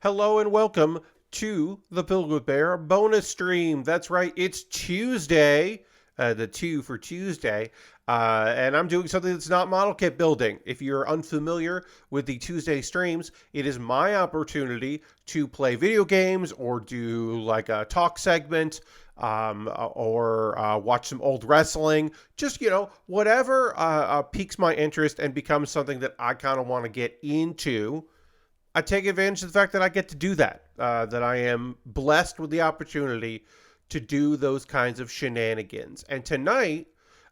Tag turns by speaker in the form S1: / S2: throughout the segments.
S1: Hello and welcome to the Build with Bear bonus stream. That's right, it's Tuesday, the 2 for Tuesday, and I'm doing something that's not model kit building. If you're unfamiliar with the Tuesday streams, it is my opportunity to play video games or do like a talk segment or watch some old wrestling. Just, whatever piques my interest and becomes something that I kind of want to get into. I take advantage of the fact that I get to do that, that I am blessed with the opportunity to do those kinds of shenanigans. And tonight,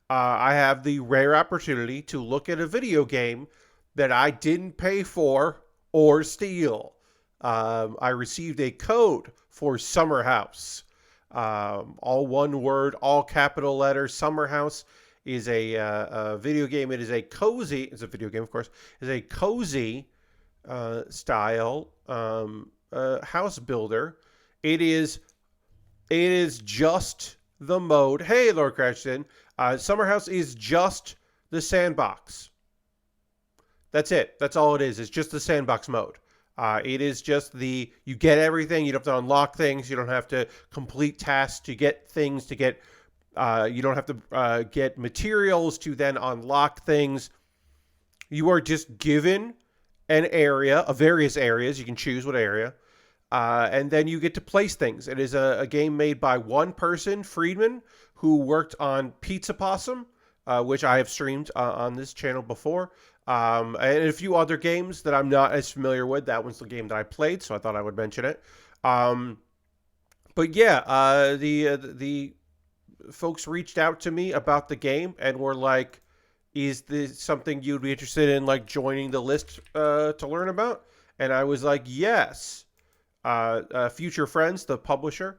S1: I have the rare opportunity to look at a video game that I didn't pay for or steal. I received a code for SUMMERHOUSE. All one word, all capital letters. SUMMERHOUSE is a video game. It is a cozy, it's a video game, of course, it's a cozy style house builder. It is just the mode. Hey, Lord Crashton. SUMMERHOUSE is just the sandbox. That's it. That's all it is. It's just the sandbox mode. It is just you get everything. You don't have to unlock things. You don't have to complete tasks to get things, you don't have to get materials to then unlock things. You are just given an area of various areas. You can choose what area. And then you get to place things. It is a game made by one person, Friedman, who worked on Pizza Possum, which I have streamed on this channel before. And a few other games that I'm not as familiar with. That was the game that I played, so I thought I would mention it. But yeah, the folks reached out to me about the game and were like, is this something you'd be interested in, like joining the list to learn about? And I was like, yes. Future Friends, the publisher,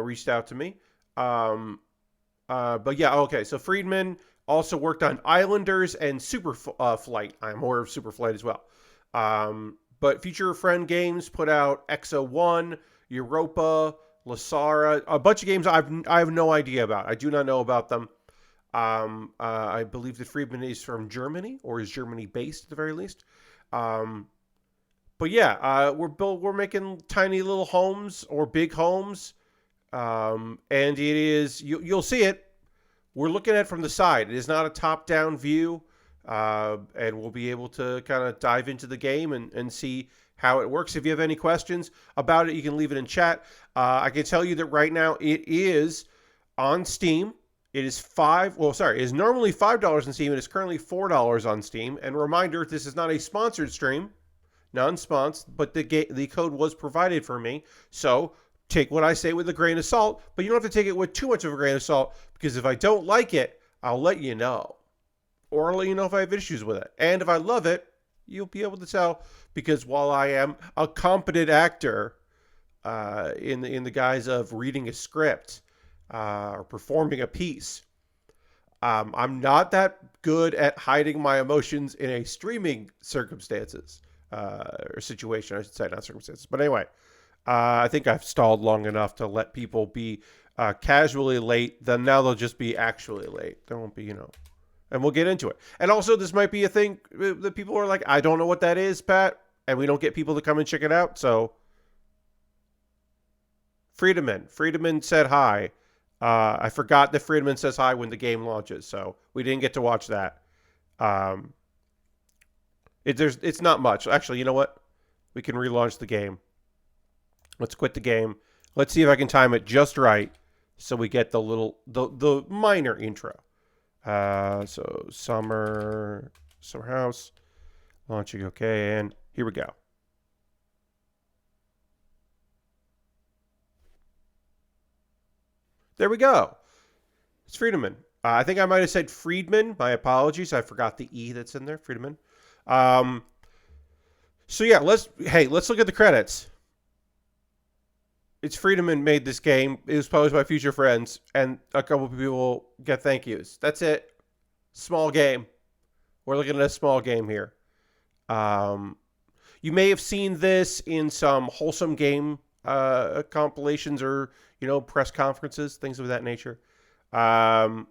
S1: reached out to me. But yeah, okay. So Friedman also worked on Islanders and Super Flight. I'm more of Super Flight as well. But Future Friend Games put out Exo 1, Europa, Lasara, a bunch of games I have no idea about. I do not know about them. I believe that Friedman is from Germany, or is Germany based at the very least. But yeah, we're making tiny little homes or big homes, and it is you'll see it. We're looking at it from the side. It is not a top-down view, and we'll be able to kind of dive into the game and see how it works. If you have any questions about it, you can leave it in chat. I can tell you that right now it is on Steam. It is it is normally $5 on Steam. It is currently $4 on Steam. And reminder, this is not a sponsored stream, non-sponsored, but the code was provided for me. So take what I say with a grain of salt, but you don't have to take it with too much of a grain of salt, because if I don't like it, I'll let you know. Or I'll let you know if I have issues with it. And if I love it, you'll be able to tell, because while I am a competent actor in the guise of reading a script, or performing a piece, I'm not that good at hiding my emotions in a streaming circumstances, or situation, I should say, not circumstances. But anyway, I think I've stalled long enough to let people be casually late. Then now they'll just be actually late. There won't be, and we'll get into it. And also, this might be a thing that people are like, I don't know what that is, Pat, and we don't get people to come and check it out. So Friedman said hi. I forgot that Friedman says hi when the game launches, so we didn't get to watch that. It's not much. Actually, you know what? We can relaunch the game. Let's quit the game. Let's see if I can time it just right so we get the minor intro. So SUMMERHOUSE launching. Okay, and here we go. There we go. It's Friedman. I think I might have said Friedman. My apologies. I forgot the E that's in there. Friedman. So yeah, let's look at the credits. It's Friedman made this game. It was published by Future Friends, and a couple of people get thank yous. That's it. Small game. We're looking at a small game here. You may have seen this in some wholesome game compilations or press conferences, things of that nature. Let's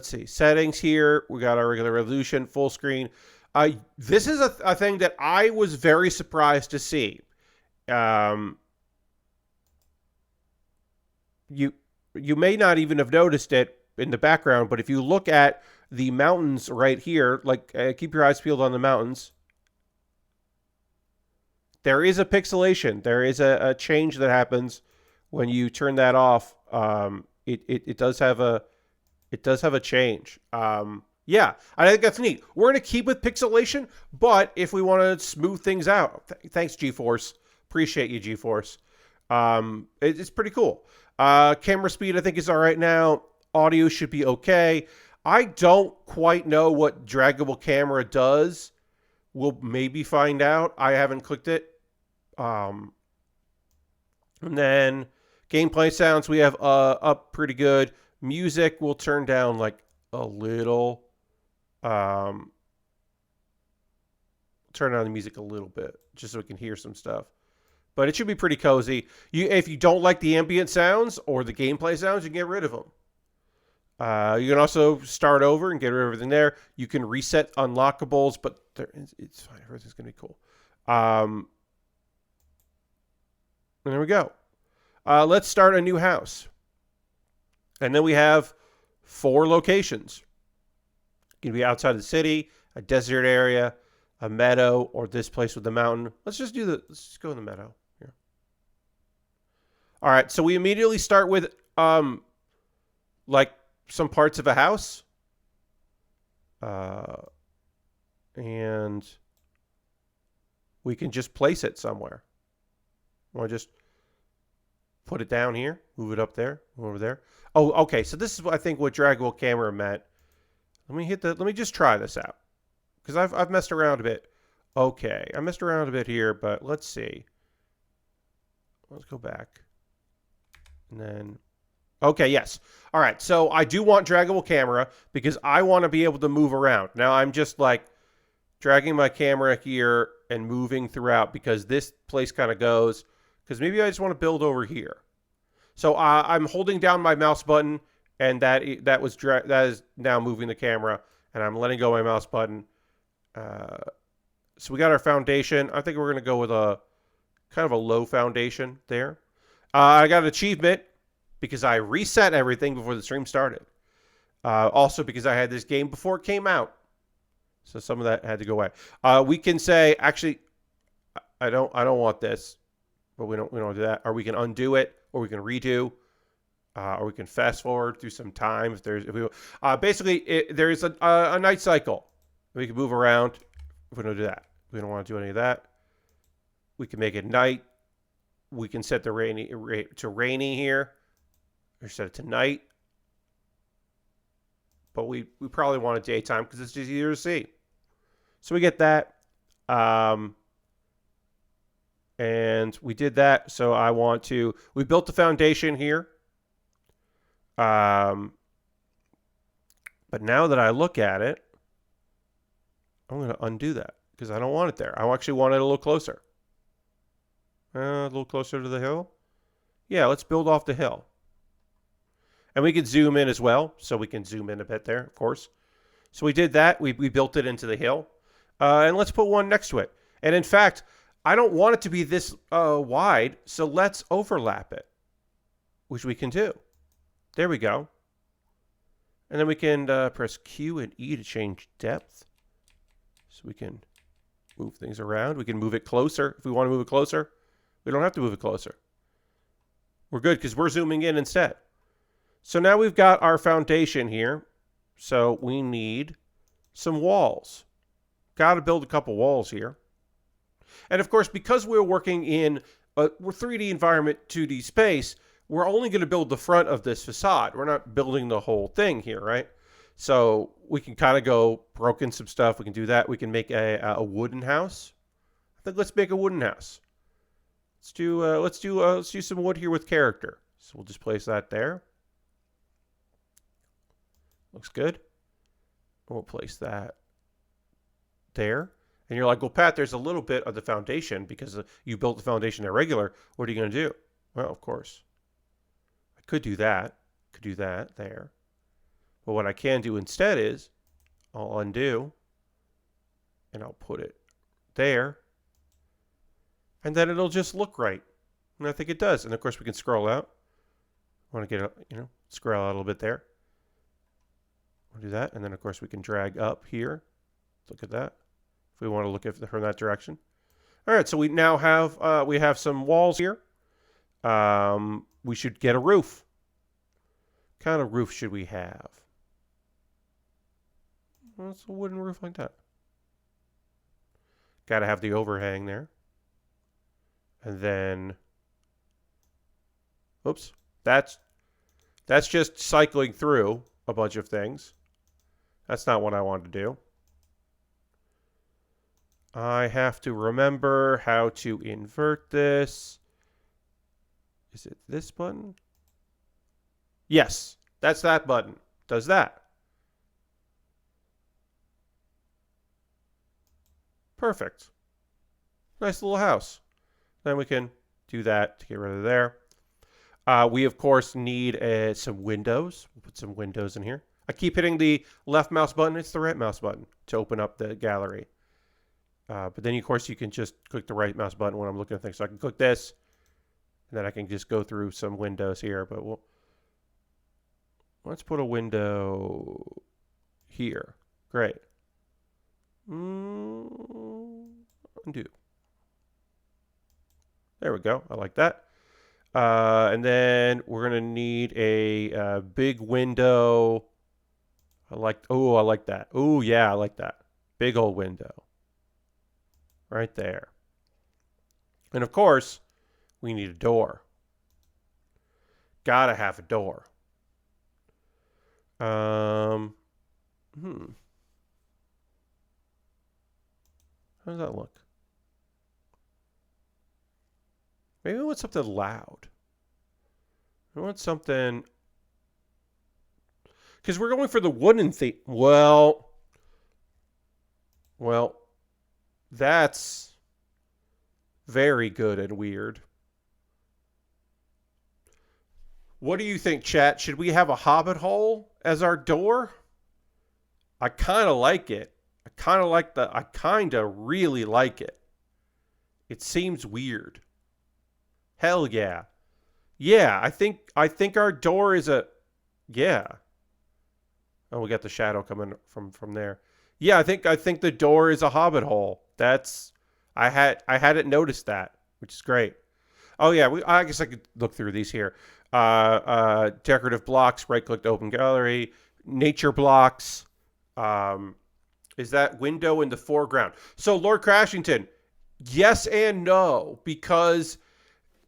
S1: see. Settings here. We got our regular resolution, full screen. This is a thing that I was very surprised to see. Um, you you may not even have noticed it in the background, but if you look at the mountains right here, like keep your eyes peeled on the mountains, there is a pixelation. There is a change that happens when you turn that off. It does have a change. Yeah, I think that's neat. We're gonna keep with pixelation, but if we want to smooth things out, thanks GeForce. Appreciate you, GeForce. It's pretty cool. Camera speed, I think, is all right now. Audio should be okay. I don't quite know what draggable camera does. We'll maybe find out. I haven't clicked it. And then gameplay sounds we have up pretty good. Music we'll turn down like a little. Turn down the music a little bit just so we can hear some stuff. But it should be pretty cozy. If you don't like the ambient sounds or the gameplay sounds, you can get rid of them. You can also start over and get rid of everything there. You can reset unlockables, but it's fine. Everything's going to be cool. And there we go. Let's start a new house. And then we have 4 locations. It can be outside the city, a desert area, a meadow, or this place with the mountain. Let's just go in the meadow here. All right, so we immediately start with like some parts of a house. And we can just place it somewhere. Want to just put it down here, move it up there, over there. Oh, okay. So this is I think what draggable camera meant. Let me just try this out because I've messed around a bit. Okay, I messed around a bit here, but let's see. Let's go back, and then okay, yes. All right. So I do want draggable camera because I want to be able to move around. Now I'm just like dragging my camera here and moving throughout because this place kind of goes. Because maybe I just want to build over here. So I'm holding down my mouse button, and that is now moving the camera, and I'm letting go of my mouse button. So we got our foundation. I think we're going to go with a kind of a low foundation there. I got an achievement because I reset everything before the stream started. Also because I had this game before it came out. So some of that had to go away. We can say, actually, I don't want this. But we don't do that. Or we can undo it, or we can redo, or we can fast forward through some time basically there is a night cycle. We can move around. If we don't do that, we don't want to do any of that. We can make it night. We can set the rainy here, or set it to night. But we probably want it daytime because it's just easier to see. So we get that. And we did that. So we built the foundation here. But now that I look at it, I'm going to undo that because I don't want it there. I actually want it a little closer. A little closer to the hill. Yeah, let's build off the hill. And we can zoom in as well. So we can zoom in a bit there, of course. So we did that. We built it into the hill. And let's put one next to it. And in fact, I don't want it to be this wide, so let's overlap it, which we can do. There we go. And then we can press Q and E to change depth. So we can move things around. We can move it closer if we want to move it closer. We don't have to move it closer. We're good because we're zooming in instead. So now we've got our foundation here. So we need some walls. Got to build a couple walls here. And of course, because we're working in a 3D environment, 2D space, we're only going to build the front of this facade. We're not building the whole thing here, right? So we can kind of go broken some stuff. We can do that. We can make a wooden house. I think let's make a wooden house. Let's do some wood here with character. So we'll just place that there. Looks good. We'll place that there. And you're like, well, Pat, there's a little bit of the foundation because you built the foundation irregular. What are you going to do? Well, of course, I could do that. Could do that there. But what I can do instead is I'll undo and I'll put it there. And then it'll just look right. And I think it does. And of course we can scroll out. Want to get, scroll out a little bit there. We'll do that. And then of course we can drag up here. Look at that. If we want to look at from that direction. All right, so we now have some walls here. We should get a roof. What kind of roof should we have? Well, it's a wooden roof like that. Got to have the overhang there. And then, oops, that's just cycling through a bunch of things. That's not what I want to do. I have to remember how to invert this. Is it this button? Yes, that's that button. Does that. Perfect. Nice little house. Then we can do that to get rid of there. We, of course, need some windows. We'll put some windows in here. I keep hitting the left mouse button. It's the right mouse button to open up the gallery. But then, of course, you can just click the right mouse button when I'm looking at things. So I can click this, and then I can just go through some windows here. But let's put a window here. Great. Undo. There we go. I like that. And then we're going to need a big window. I like that. Oh, yeah, I like that. Big old window. Right there. And of course, we need a door. Gotta have a door. How does that look? Maybe we want something loud. We want something... Because we're going for the wooden theme. Well, that's very good and weird. What do you think, chat? Should we have a hobbit hole as our door? I kind of like it. I kind of really like it. It seems weird. Hell yeah. Yeah, I think our door is a... Yeah. Oh, we got the shadow coming from there. Yeah, I think the door is a hobbit hole. That's... I hadn't noticed that, which is great. Oh yeah, I guess I could look through these here. Decorative blocks, right-click to open gallery. Nature blocks. Is that window in the foreground? So, Lord Crashington, yes and no, because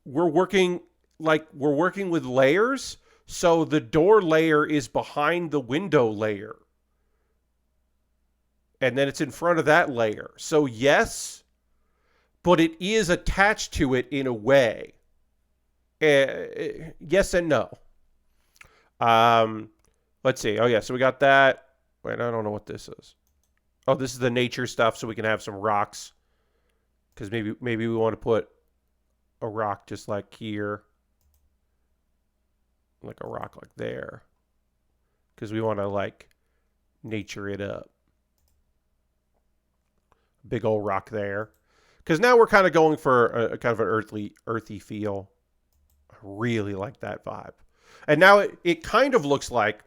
S1: we're working with layers. So the door layer is behind the window layer. And then it's in front of that layer. So yes, but it is attached to it in a way. Yes and no. Let's see. Oh yeah, so we got that. Wait, I don't know what this is. Oh, this is the nature stuff, so we can have some rocks. Because maybe we want to put a rock just like here. Like a rock like there. Because we want to like nature it up. Big old rock there. Because now we're kind of going for a kind of an earthy feel. I really like that vibe. And now it kind of looks like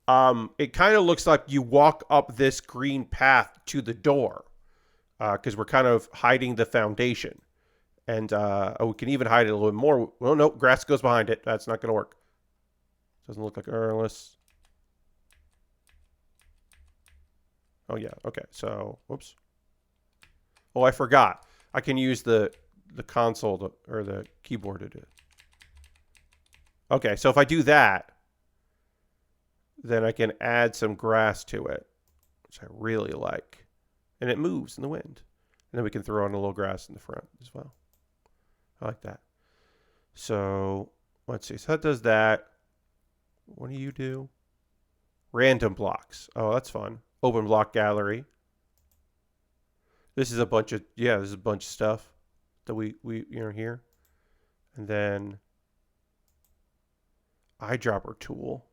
S1: you walk up this green path to the door. Because we're kind of hiding the foundation. And we can even hide it a little bit more. Well, no, grass goes behind it. That's not going to work. Doesn't look like Earless. Oh, yeah. Okay. So, whoops. Oh, I forgot. I can use the console or the keyboard to do it. Okay. So if I do that, then I can add some grass to it, which I really like. And it moves in the wind. And then we can throw on a little grass in the front as well. I like that. So, let's see. So that does that. What do you do? Random blocks. Oh, that's fun. Open block gallery. This is a bunch of stuff that we here. And then eyedropper tool.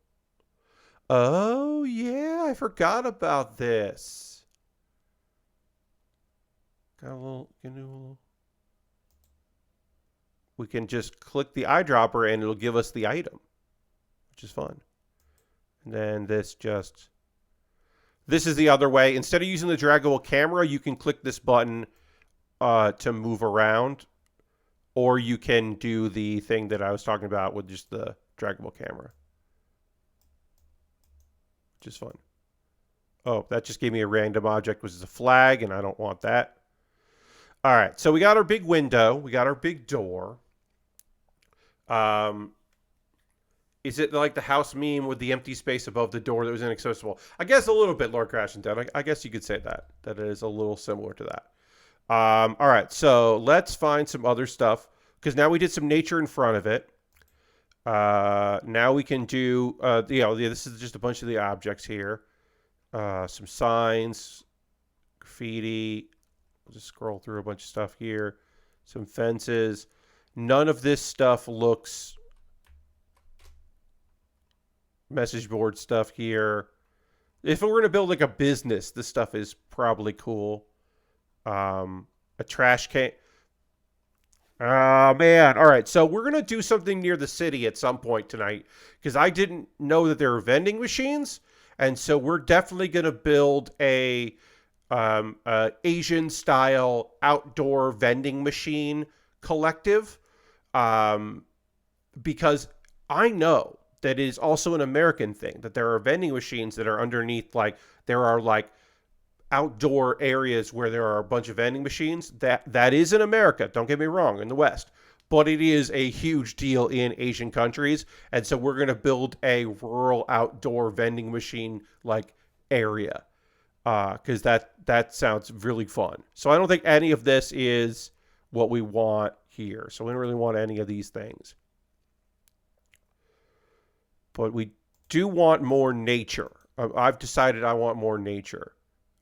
S1: Oh, yeah, I forgot about this. Got a little, we can just click the eyedropper and it'll give us the item, which is fun. And then this is the other way. Instead of using the draggable camera, you can click this button to move around, or you can do the thing that I was talking about with just the draggable camera, which is fun. Oh, that just gave me a random object, which is a flag, and I don't want that. All right, so we got our big window. We got our big door. Is it like the house meme with the empty space above the door that was inaccessible? I guess a little bit, Lord Crash and Dead. I guess you could say that. That it is a little similar to that. All right, so let's find some other stuff, because now we did some nature in front of it. Now we can do, this is just a bunch of the objects here. Some signs, graffiti. We'll just scroll through a bunch of stuff here. Some fences. None of this stuff looks... Message board stuff here. If we were to build like a business, this stuff is probably cool. A trash can. Oh, man. All right. So we're going to do something near the city at some point tonight, because I didn't know that there were vending machines. And so we're definitely going to build a Asian style outdoor vending machine collective. Because I know that is also an American thing, that there are vending machines that are underneath, like there are like outdoor areas where there are a bunch of vending machines. That is in America, don't get me wrong, in the West, but it is a huge deal in Asian countries. And so we're going to build a rural outdoor vending machine like area, because that sounds really fun. So I don't think any of this is what we want here, so we don't really want any of these things. But we do want more nature. I've decided I want more nature.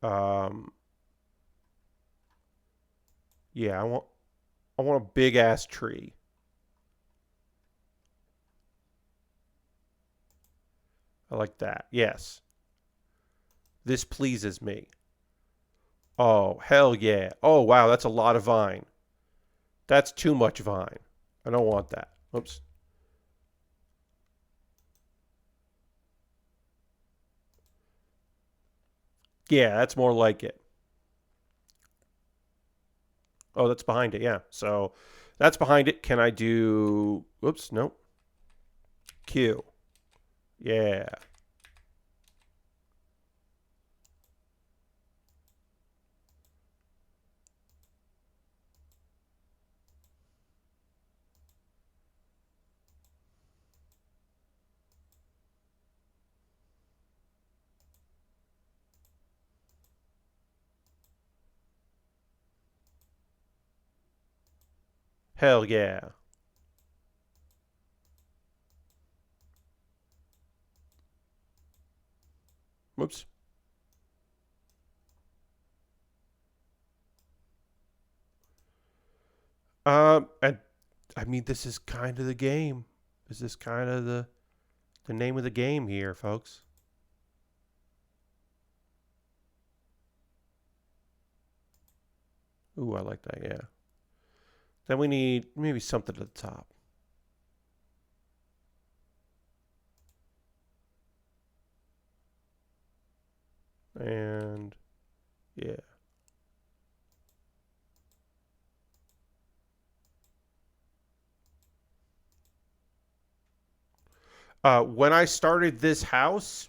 S1: Yeah, I want a big ass tree. I like that. Yes. This pleases me. Oh, hell yeah. Oh, wow, that's a lot of vine. That's too much vine. I don't want that. Oops. Yeah, that's more like it. Oh, that's behind it. Yeah. So that's behind it. Can I do... Whoops. Nope. Q. Yeah. Hell yeah. Whoops. And I mean, this is kind of the game. This is kind of the name of the game here, folks. Ooh, I like that, yeah. Then we need maybe something at the top. And yeah. When I started this house,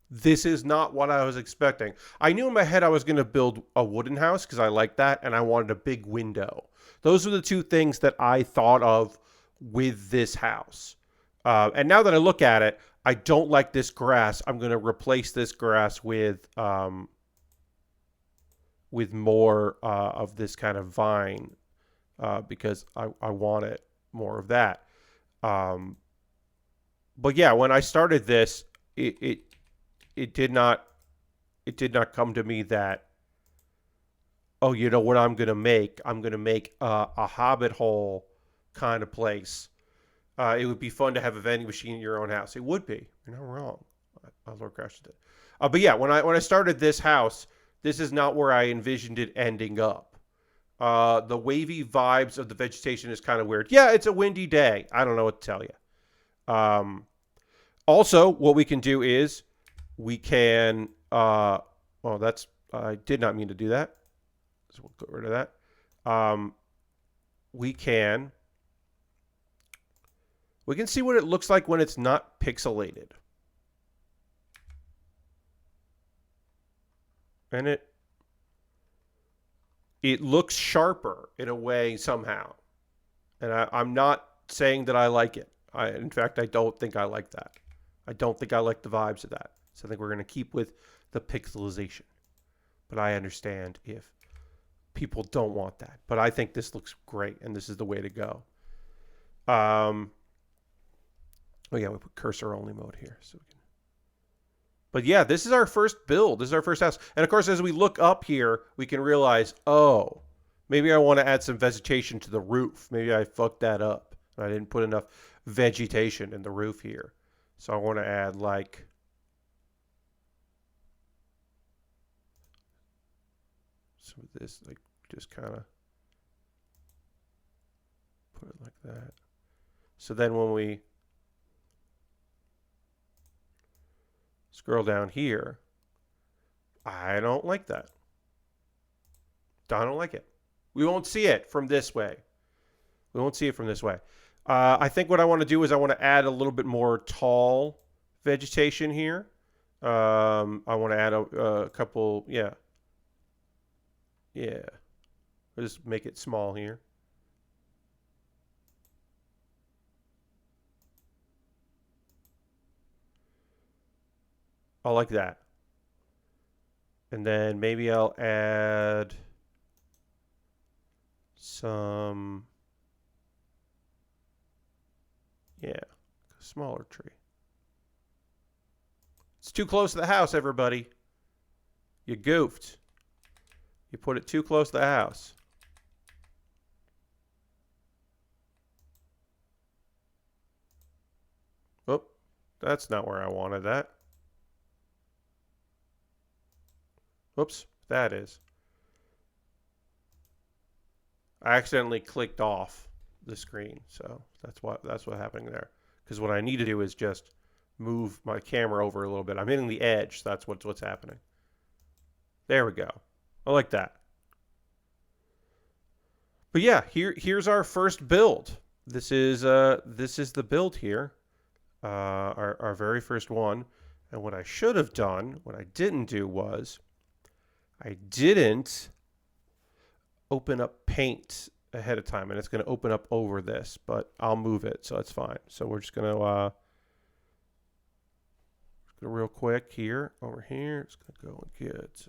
S1: this is not what I was expecting. I knew in my head I was going to build a wooden house because I like that, and I wanted a big window. Those are the two things that I thought of with this house. And now that I look at it, I don't like this grass. I'm going to replace this grass with more of this kind of vine, because I want it more of that. But yeah, when I started this, it did not come to me that, oh, you know what I'm going to make? I'm going to make a hobbit hole kind of place. It would be fun to have a vending machine in your own house. It would be. You're not wrong. Lord crashed it. But yeah, when I started this house, this is not where I envisioned it ending up. The wavy vibes of the vegetation is kind of weird. Yeah, it's a windy day. I don't know what to tell you. Also, what we can do is we can, well, that's, I did not mean to do that. So we'll get rid of that. We can see what it looks like when it's not pixelated. And it looks sharper in a way somehow. And I'm not saying that I like it. In fact, I don't think I like that. I don't think I like the vibes of that. So I think we're going to keep with the pixelization. But I understand if people don't want that. But I think this looks great, and this is the way to go. Oh yeah, we put cursor only mode here. So we can... But yeah, this is our first build. This is our first house. And of course, as we look up here, we can realize, oh, maybe I want to add some vegetation to the roof. Maybe I fucked that up. I didn't put enough vegetation in the roof here. So I want to add like some of this, like just kind of put it like that. So then when we scroll down here, I don't like that. I don't like it. We won't see it from this way. We won't see it from this way. I think what I want to do is I want to add a little bit more tall vegetation here. I want to add a couple, yeah. Yeah. I'll just make it small here. I like that. And then maybe I'll add some, yeah, a smaller tree. It's too close to the house, everybody. You goofed. You put it too close to the house. Oh, that's not where I wanted that. Whoops, that is. I accidentally clicked off the screen, so that's what happened there. Because what I need to do is just move my camera over a little bit. I'm hitting the edge, so that's what's happening. There we go. I like that. But yeah, here's our first build. This is the build here, our very first one. And what I should have done, what I didn't do was, I didn't open up Paint ahead of time, and it's going to open up over this, but I'll move it, so that's fine. So we're just going to go real quick here, over here. It's going to go and get.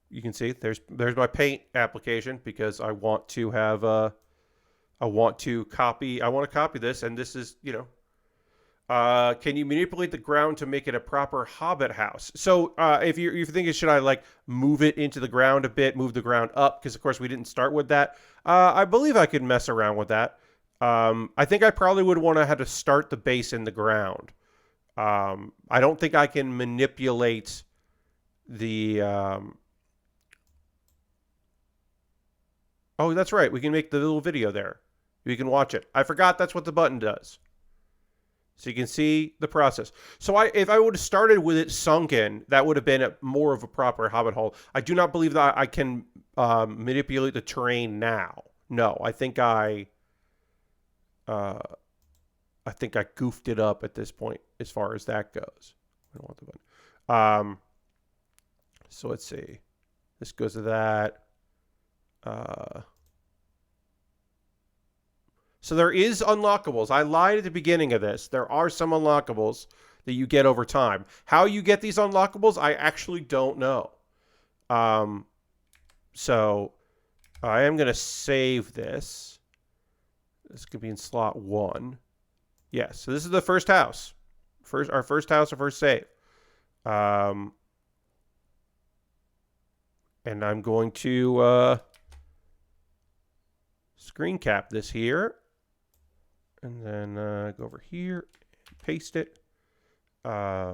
S1: You can see there's my Paint application because I want to have I want to copy this, and this is, you know, can you manipulate the ground to make it a proper hobbit house? So if you're thinking, should I like move it into the ground a bit, move the ground up? Because of course we didn't start with that. I believe I could mess around with that. I think I probably would want to have to start the base in the ground. I don't think I can manipulate the... Oh, that's right. We can make the little video there. You can watch it. I forgot that's what the button does. So you can see the process. So if I would have started with it sunken, that would have been more of a proper hobbit hole. I do not believe that I can manipulate the terrain now. No, I think I goofed it up at this point as far as that goes. I don't want the button. So let's see. This goes to that. So there is unlockables. I lied at the beginning of this. There are some unlockables that you get over time. How you get these unlockables, I actually don't know. So I am going to save this. This could be in slot 1. Yes, so this is the first house. Our first house, our first save. And I'm going to screen cap this here. And then go over here, and paste it. Yeah,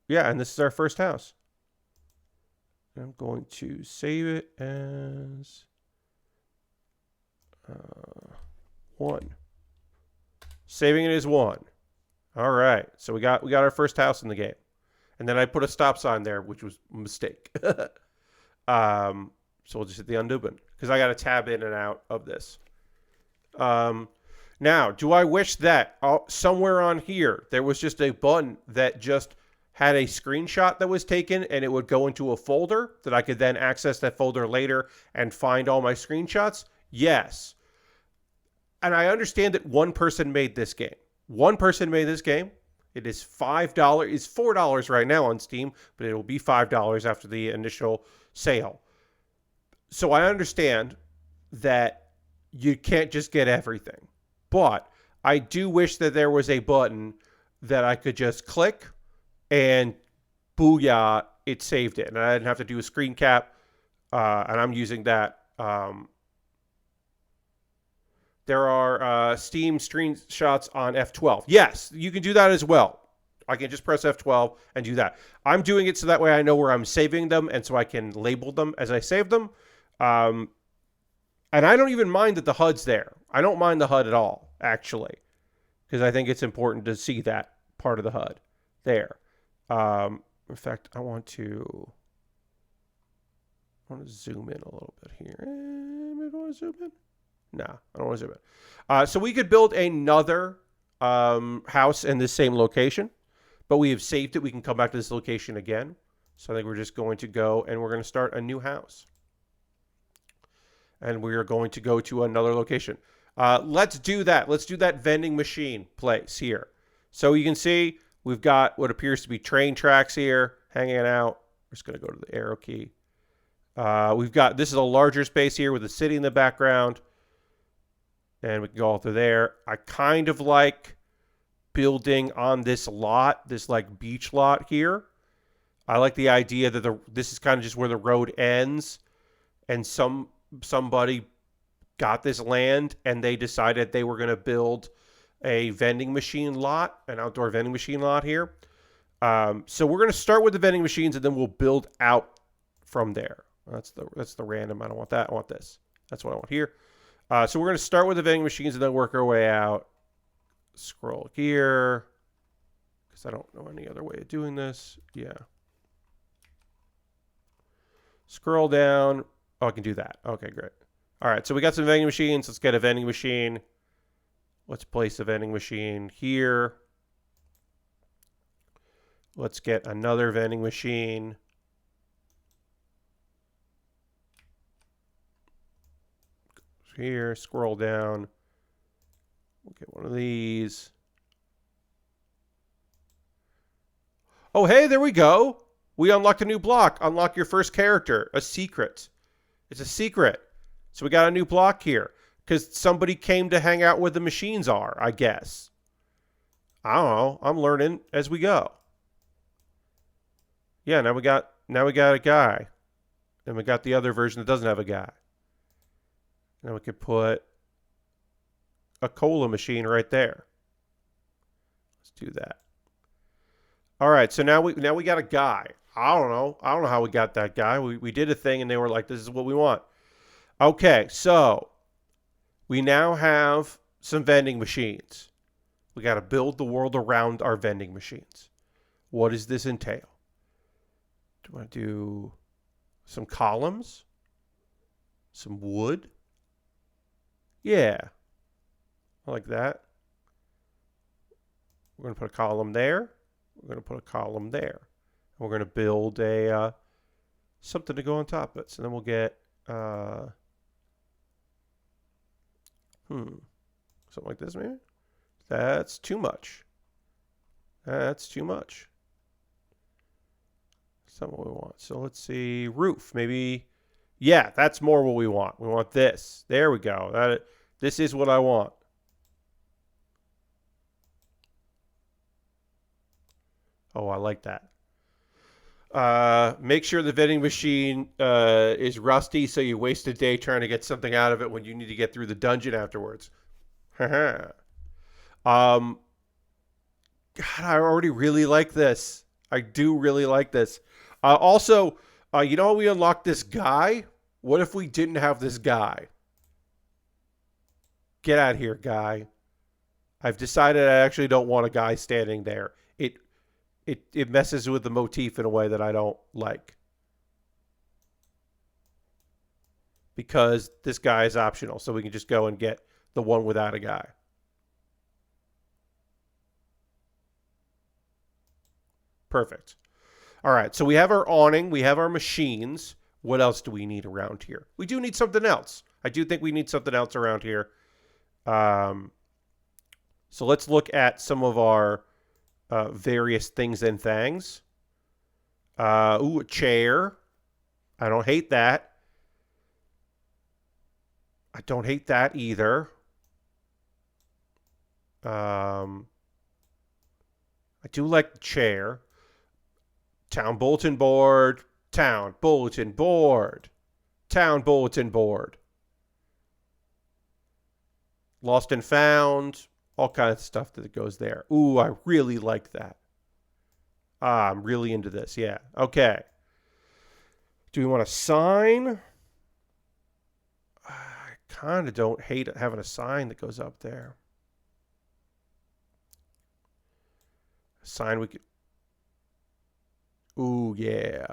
S1: and this is our first house. I'm going to save it as 1. Saving it as 1. All right. So we got our first house in the game. And then I put a stop sign there, which was a mistake. So we'll just hit the undo button because I got to tab in and out of this. Now, do I wish that somewhere on here there was just a button that just had a screenshot that was taken and it would go into a folder that I could then access that folder later and find all my screenshots? Yes. And I understand that one person made this game. One person made this game. It is $5. It's $4 right now on Steam, but it will be $5 after the initial sale. So I understand that you can't just get everything. But I do wish that there was a button that I could just click and booyah, it saved it. And I didn't have to do a screen cap. And I'm using that. There are Steam screenshots on F12. Yes, you can do that as well. I can just press F12 and do that. I'm doing it so that way I know where I'm saving them and so I can label them as I save them. And I don't even mind that the HUD's there. I don't mind the HUD at all, actually, because I think it's important to see that part of the HUD there. In fact, I want to zoom in a little bit here. Maybe I want to zoom in. No, I don't want to zoom in. So we could build another house in this same location, but we have saved it. We can come back to this location again. So I think we're just going to go and we're going to start a new house. And we are going to go to another location. Let's do that. Let's do that vending machine place here. So you can see we've got what appears to be train tracks here hanging out. We're just going to go to the arrow key. This is a larger space here with a city in the background. And we can go all through there. I kind of like building on this lot, this like beach lot here. I like the idea that this is kind of just where the road ends. And somebody got this land and they decided they were going to build a vending machine lot, an outdoor vending machine lot here. So we're going to start with the vending machines and then we'll build out from there. That's the random. I don't want that. I want this. That's what I want here. So we're going to start with the vending machines and then work our way out. Scroll here. Because I don't know any other way of doing this. Yeah. Scroll down. Oh, I can do that. Okay, great. All right, so we got some vending machines. Let's get a vending machine. Let's place a vending machine here. Let's get another vending machine. Here, scroll down. We'll get one of these. Oh, hey, there we go. We unlocked a new block. Unlock your first character. A secret. It's a secret. So we got a new block here. Because somebody came to hang out where the machines are, I guess. I don't know. I'm learning as we go. Yeah, now we got a guy. And we got the other version that doesn't have a guy. Now we could put a cola machine right there. Let's do that. All right, so now we got a guy. I don't know how we got that guy. We did a thing and they were like, this is what we want. Okay, so we now have some vending machines. We got to build the world around our vending machines. What does this entail? Do I do some columns? Some wood? Yeah, I like that. We're going to put a column there. We're going to put a column there. And we're going to build a something to go on top of it. So then we'll get something like this maybe. That's too much. That's too much. That's not what we want. So let's see, roof maybe. Yeah, that's more what we want. We want this. There we go. This is what I want. Oh, I like that. Make sure the vending machine is rusty so you waste a day trying to get something out of it when you need to get through the dungeon afterwards. God, I already really like this. I do really like this. Also, You know, we unlocked this guy. What if we didn't have this guy? Get out of here, guy. I've decided I actually don't want a guy standing there. It messes with the motif in a way that I don't like. Because this guy is optional, so we can just go and get the one without a guy. Perfect. All right, so we have our awning, we have our machines. What else do we need around here? We do need something else. I do think we need something else around here. So let's look at some of our various things and things. Ooh, a chair. I don't hate that. I don't hate that either. I do like the chair. Town bulletin board. Town bulletin board. Town bulletin board. Lost and found. All kinds of stuff that goes there. Ooh, I really like that. I'm really into this. Yeah. Okay. Do we want a sign? I kind of don't hate having a sign that goes up there. A sign we could... Ooh, yeah.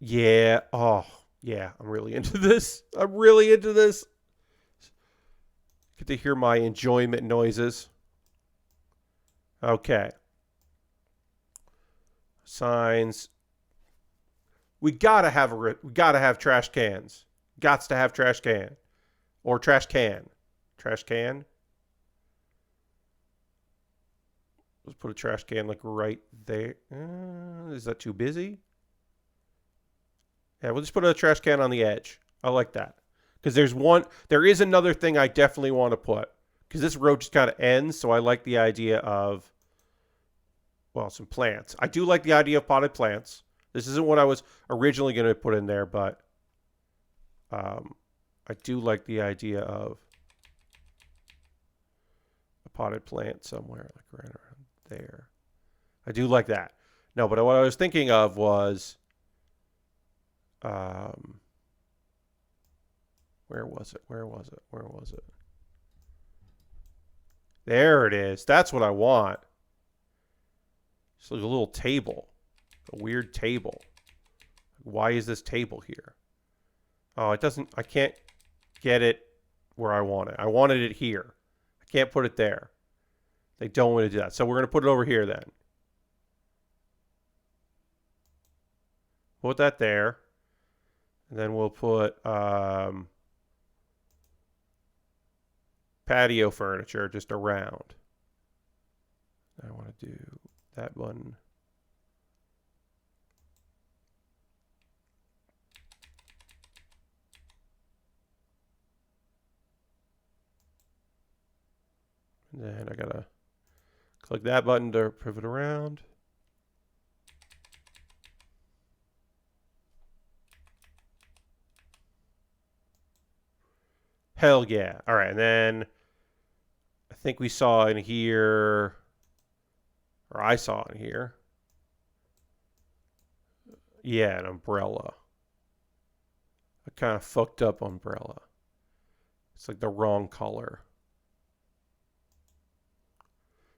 S1: Yeah. Oh, yeah. I'm really into this. I'm really into this. Get to hear my enjoyment noises. Okay. Signs. We gotta have trash cans. Gots to have trash can. Or trash can. Trash can. Let's put a trash can like right there. Is that too busy? Yeah, we'll just put a trash can on the edge. I like that. Because there is another thing I definitely want to put. Because this road just kind of ends, so I like the idea of, well, some plants. I do like the idea of potted plants. This isn't what I was originally going to put in there, but I do like the idea of a potted plant somewhere, like right around there. I do like that. No, but what I was thinking of was, where was it? Where was it? Where was it? There it is. That's what I want. It's like a little table. A weird table. Why is this table here? Oh, it doesn't... I can't get it where I want it. I wanted it here. I can't put it there. They don't want to do that. So we're going to put it over here then. Put that there. And then we'll put patio furniture just around. I want to do that one. And then I gotta click that button to pivot around. Hell yeah. All right, and then I think we saw in here, or I saw in here. Yeah, an umbrella. A kind of fucked up umbrella. It's like the wrong color.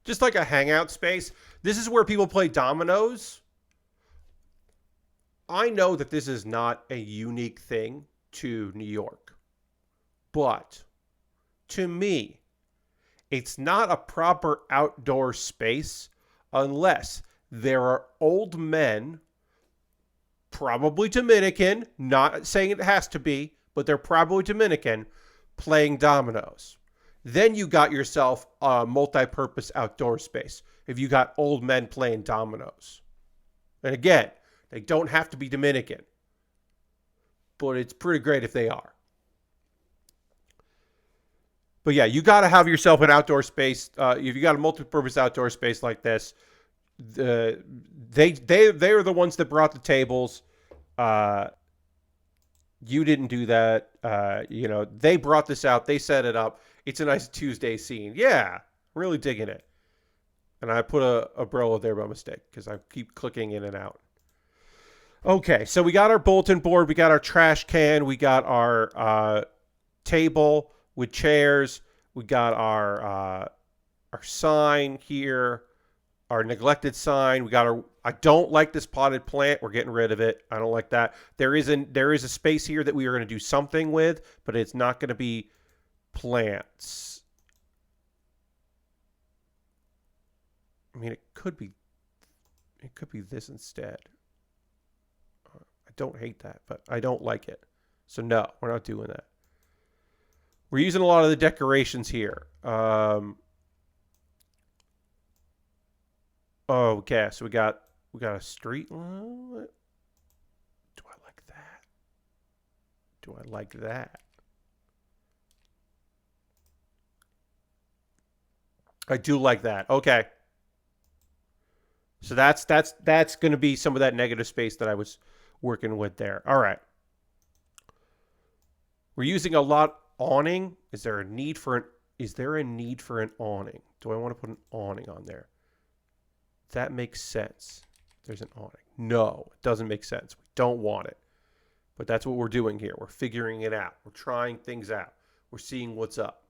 S1: Just like a hangout space. This is where people play dominoes. I know that this is not a unique thing to New York. But to me, it's not a proper outdoor space unless there are old men, probably Dominican, not saying it has to be, but they're probably Dominican, playing dominoes. Then you got yourself a multi-purpose outdoor space if you got old men playing dominoes. And again, they don't have to be Dominican, but it's pretty great if they are. But yeah, you got to have yourself an outdoor space. If you got a multi-purpose outdoor space like this, they are the ones that brought the tables. You didn't do that. You know, they brought this out. They set it up. It's a nice Tuesday scene. Yeah, really digging it. And I put a Brolo there by mistake because I keep clicking in and out. Okay, so we got our bulletin board. We got our trash can. We got our table with chairs. We got our sign here. Our neglected sign. We got our. I don't like this potted plant. We're getting rid of it. I don't like that. There is a space here that we are going to do something with, but it's not going to be plants. I mean, it could be this instead. I don't hate that, but I don't like it. So no, we're not doing that. We're using a lot of the decorations here. Okay, so we got a street. Do I like that? Do I like that? I do like that. Okay. So that's going to be some of that negative space that I was working with there. All right. We're using a lot awning. Is there a need for an awning? Do I want to put an awning on there? That makes sense. There's an awning. No, it doesn't make sense. We don't want it. But that's what we're doing here. We're figuring it out. We're trying things out. We're seeing what's up.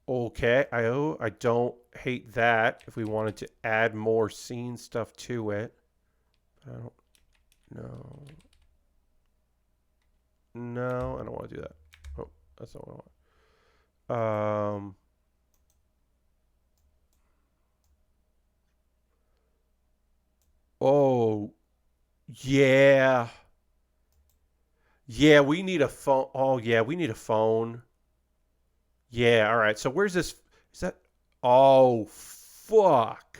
S1: Okay. I don't hate that. If we wanted to add more scene stuff to it. I don't know. No, I don't want to do that. Oh, that's not what I want. Oh, yeah. Yeah, we need a phone. Oh, yeah, we need a phone. Yeah, all right. So where's this? Is that? Oh, fuck.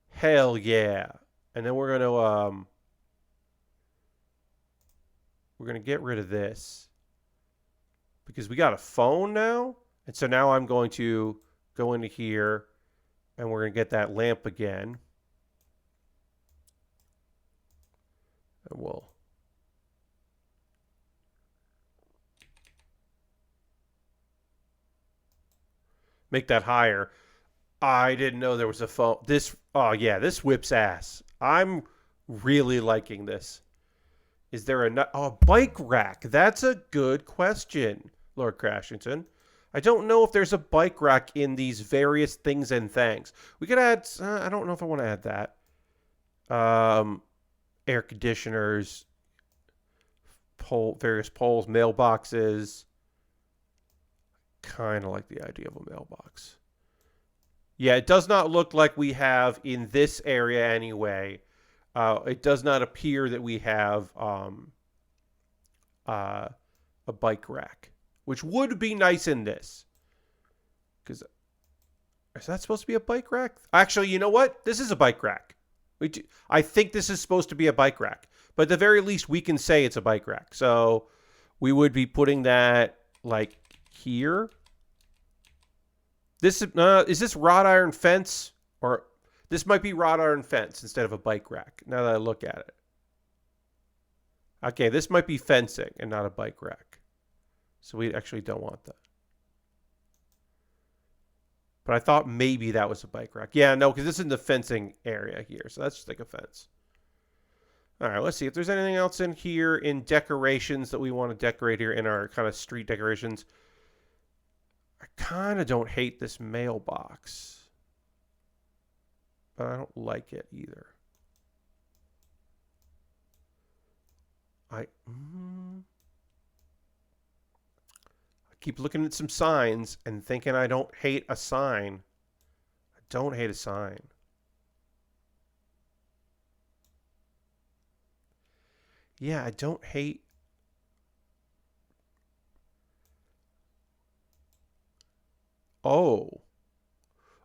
S1: Hell yeah. And then we're gonna get rid of this because we got a phone now. And so now I'm going to go into here and we're going to get that lamp again. And we'll make that higher. I didn't know there was a phone. Oh yeah, this whips ass. I'm really liking this. Is there a bike rack? That's a good question, Lord Crashington. I don't know if there's a bike rack in these various things and things. We could add. I don't know if I want to add that. Air conditioners, various poles, mailboxes. Kind of like the idea of a mailbox. Yeah, it does not look like we have in this area anyway. It does not appear that we have a bike rack, which would be nice in this. Because is that supposed to be a bike rack? Actually, you know what? This is a bike rack. I think this is supposed to be a bike rack. But at the very least, we can say it's a bike rack. So we would be putting that like here. This is this wrought iron fence, or this might be wrought iron fence instead of a bike rack. Now that I look at it, okay, this might be fencing and not a bike rack, so we actually don't want that. But I thought maybe that was a bike rack. Yeah, no, because this is in the fencing area here, so that's just like a fence. All right, let's see if there's anything else in here in decorations that we want to decorate here in our kind of street decorations. I kind of don't hate this mailbox, but I don't like it either. I keep looking at some signs and thinking I don't hate a sign. I don't hate a sign. Yeah, I don't hate. Oh.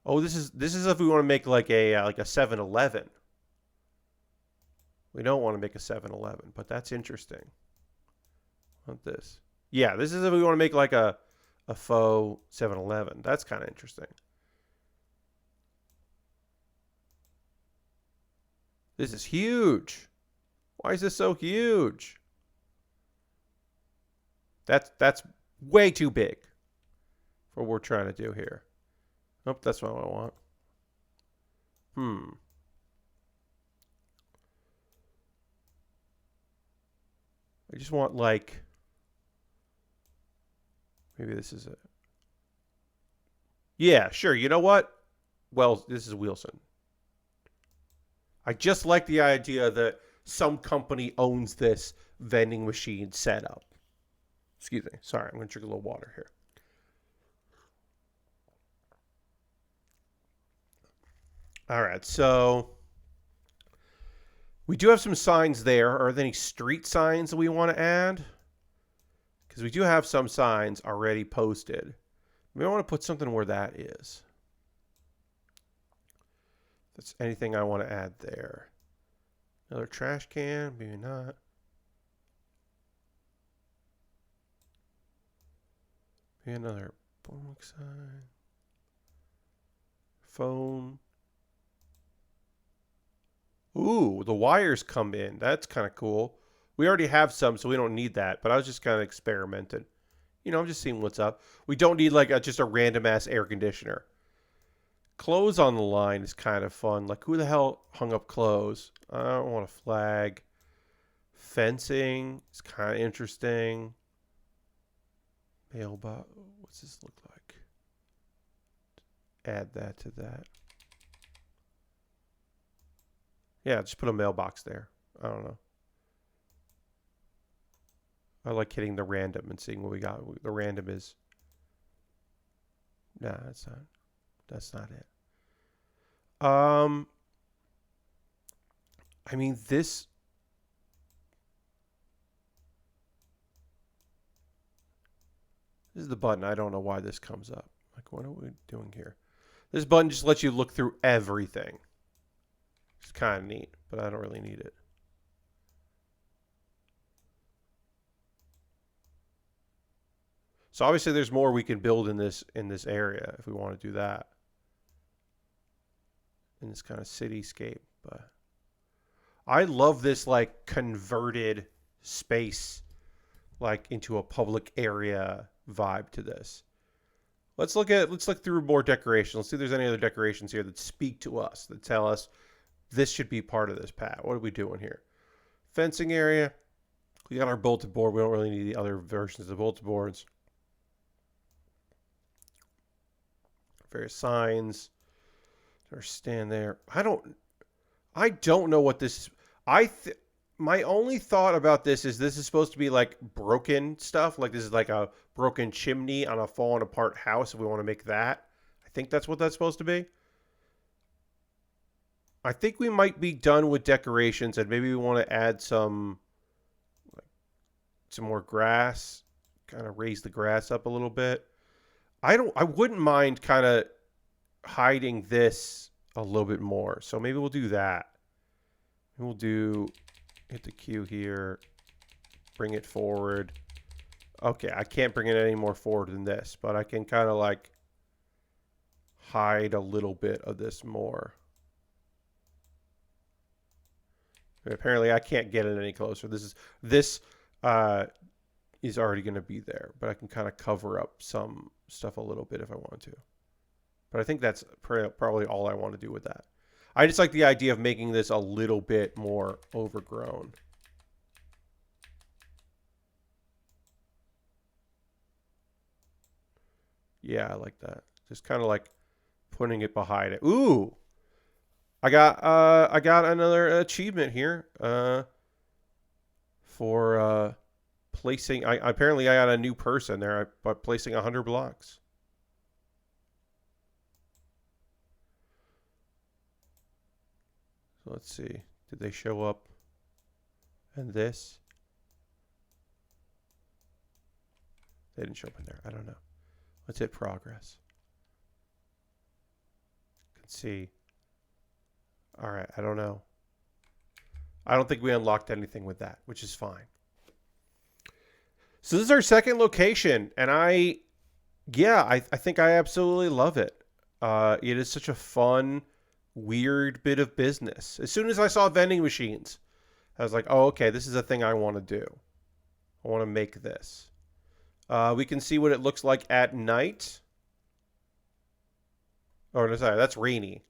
S1: Oh, this is if we want to make like a 7-Eleven. We don't want to make a 7-Eleven, but that's interesting. What this? Yeah, this is if we want to make like a faux 7-Eleven. That's kind of interesting. This is huge. Why is this so huge? That's way too big for what we're trying to do here. Nope, that's not what I want. I just want like, maybe this is it. Yeah, sure. You know what? Well, this is Wilson. I just like the idea that some company owns this vending machine setup. Excuse me. Sorry, I'm going to drink a little water here. All right, so we do have some signs there. Are there any street signs that we want to add? Because we do have some signs already posted. Maybe I want to put something where that is. If that's anything I want to add there. Another trash can, maybe not. Maybe another book sign. Phone. Ooh, the wires come in. That's kind of cool. We already have some, so we don't need that. But I was just kind of experimenting. You know, I'm just seeing what's up. We don't need like just a random ass air conditioner. Clothes on the line is kind of fun. Like, who the hell hung up clothes? I don't want a flag. Fencing is kind of interesting. Mailbox. What's this look like? Add that to that. Yeah, just put a mailbox there. I don't know. I like hitting the random and seeing what we got. The random is... Nah, that's not it. I mean, this is the button. I don't know why this comes up. Like, what are we doing here? This button just lets you look through everything. It's kind of neat, but I don't really need it. So obviously there's more we can build in this area if we want to do that. In this kind of cityscape, but I love this like converted space like into a public area vibe to this. Let's look through more decorations. Let's see if there's any other decorations here that speak to us, that tell us this should be part of this path. What are we doing here? Fencing area. We got our bulletin board. We don't really need the other versions of the bulletin boards. Various signs. Or stand there. I don't know what this is. My only thought about this is supposed to be like broken stuff. Like this is like a broken chimney on a fallen apart house. If we want to make that, I think that's what that's supposed to be. I think we might be done with decorations, and maybe we want to add some more grass. Kind of raise the grass up a little bit. I wouldn't mind kind of hiding this a little bit more. So maybe we'll do that. We'll hit the Q here, bring it forward. Okay, I can't bring it any more forward than this, but I can kind of like hide a little bit of this more. Apparently I can't get it any closer. This is already going to be there, but I can kind of cover up some stuff a little bit if I want to. But I think that's probably all I want to do with that. I just like the idea of making this a little bit more overgrown. Yeah, I like that. Just kind of like putting it behind it. Ooh, I got another achievement here for placing. Apparently I got a new person there by placing 100 blocks. So let's see. Did they show up? And this? They didn't show up in there. I don't know. Let's hit progress. You can see. All right. I don't know. I don't think we unlocked anything with that, which is fine. So this is our second location, and I think I absolutely love it. It is such a fun weird bit of business. As soon as I saw vending machines, I was like, oh, okay, this is a thing I want to do. I want to make this. We can see what it looks like at night. Oh, no, sorry, that's rainy.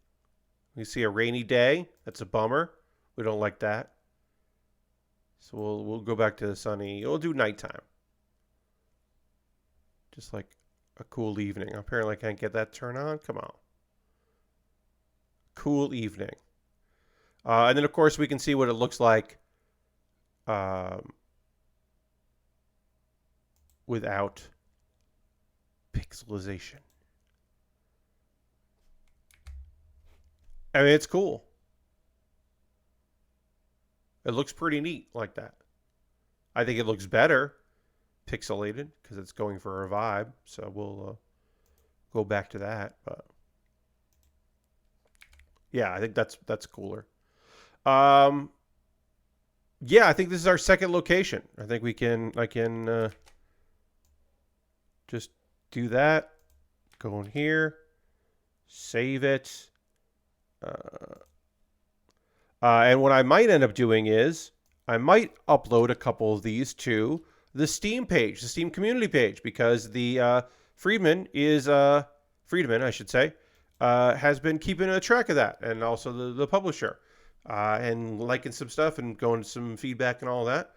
S1: We see a rainy day. That's a bummer. We don't like that. So we'll go back to the sunny. We'll do nighttime. Just like a cool evening. Apparently I can't get that turn on. Come on. Cool evening. And then, of course, we can see what it looks like without pixelization. I mean, it's cool. It looks pretty neat like that. I think it looks better pixelated because it's going for a vibe. So we'll go back to that. But yeah, I think that's cooler. Yeah, I think this is our second location. I think I can just do that. Go in here, save it. And what I might end up doing is I might upload a couple of these to the Steam page, the Steam community page, because the Friedman, I should say, has been keeping a track of that, and also the publisher, and liking some stuff and going to some feedback and all that.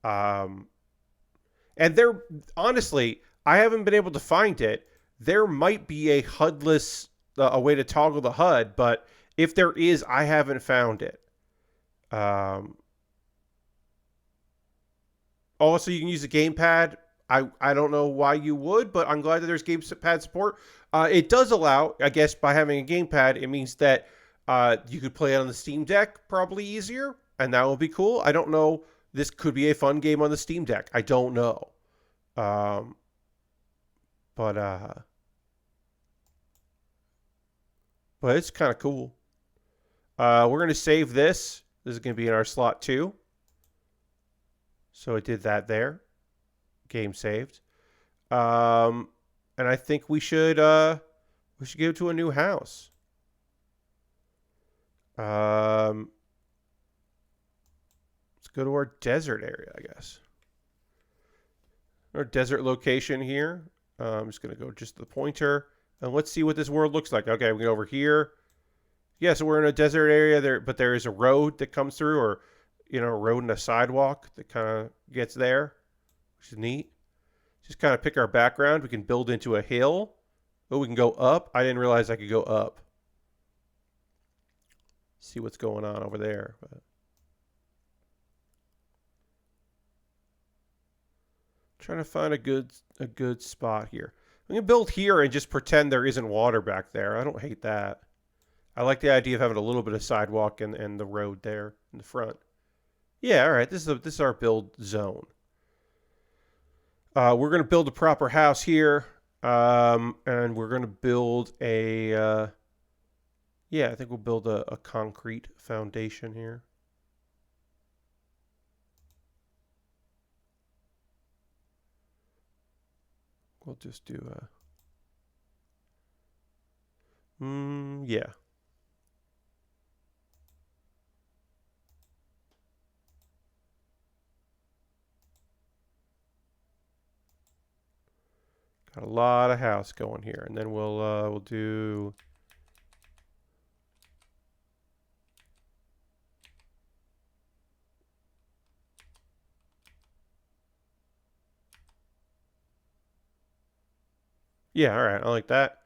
S1: And there, honestly, I haven't been able to find it. There might be a HUD-less, a way to toggle the HUD, but if there is, I haven't found it. Also, you can use the gamepad. I don't know why you would, but I'm glad that there's gamepad support. It does allow, I guess, by having a gamepad, it means that you could play it on the Steam Deck probably easier, and that would be cool. I don't know. This could be a fun game on the Steam Deck. I don't know. But it's kind of cool. We're going to save this. This is going to be in our slot 2. So it did that there. Game saved. And I think we should go to a new house. Let's go to our desert area, I guess. Our desert location here. I'm just going to go just the pointer. And let's see what this world looks like. Okay, we go over here. Yeah, so we're in a desert area there, but there is a road that comes through, or a road and a sidewalk that kind of gets there, which is neat. Just kind of pick our background. We can build into a hill. Oh, we can go up. I didn't realize I could go up. See what's going on over there. But trying to find a good spot here. We can build here and just pretend there isn't water back there. I don't hate that. I like the idea of having a little bit of sidewalk and the road there in the front. Yeah, all right. This is our build zone. We're going to build a proper house here, and we're going to build a. Yeah, I think we'll build a concrete foundation here. We'll just do a. Yeah. Got a lot of house going here, and then we'll do. Yeah, all right, I like that.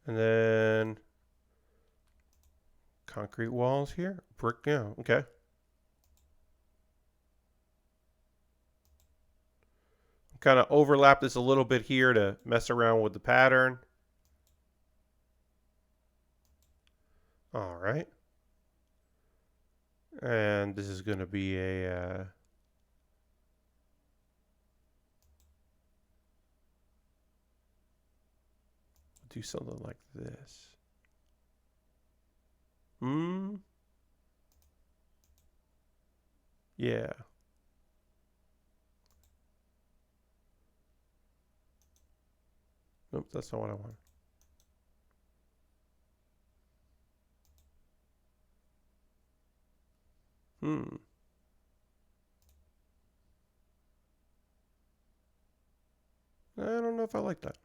S1: And then concrete walls here, brick. Yeah, okay. Kind of overlap this a little bit here to mess around with the pattern. All right. And this is going to be a do something like this. Yeah. Nope, that's not what I want. Hmm. I don't know if I like that.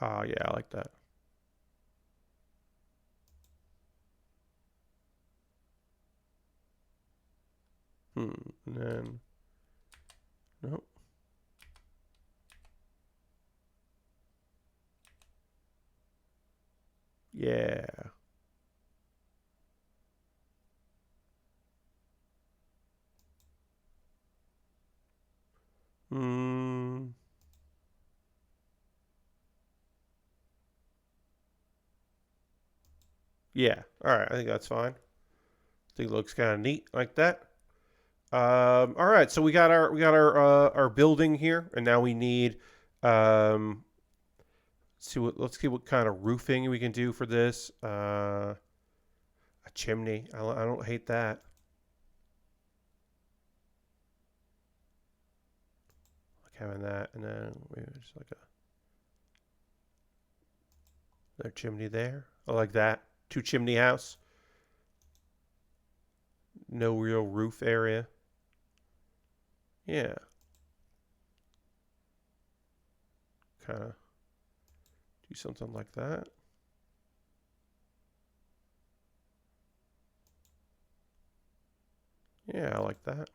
S1: Yeah, I like that. Hmm. And then, nope. Yeah. Hmm. Yeah. All right. I think that's fine. I think it looks kind of neat like that. All right. So we got our building here, and now we need let's see what kind of roofing we can do for this. A chimney. I don't hate that. Like having that, and then maybe just like another chimney there. I like that. Two chimney house. No real roof area. Yeah. Kind of do something like that. Yeah, I like that.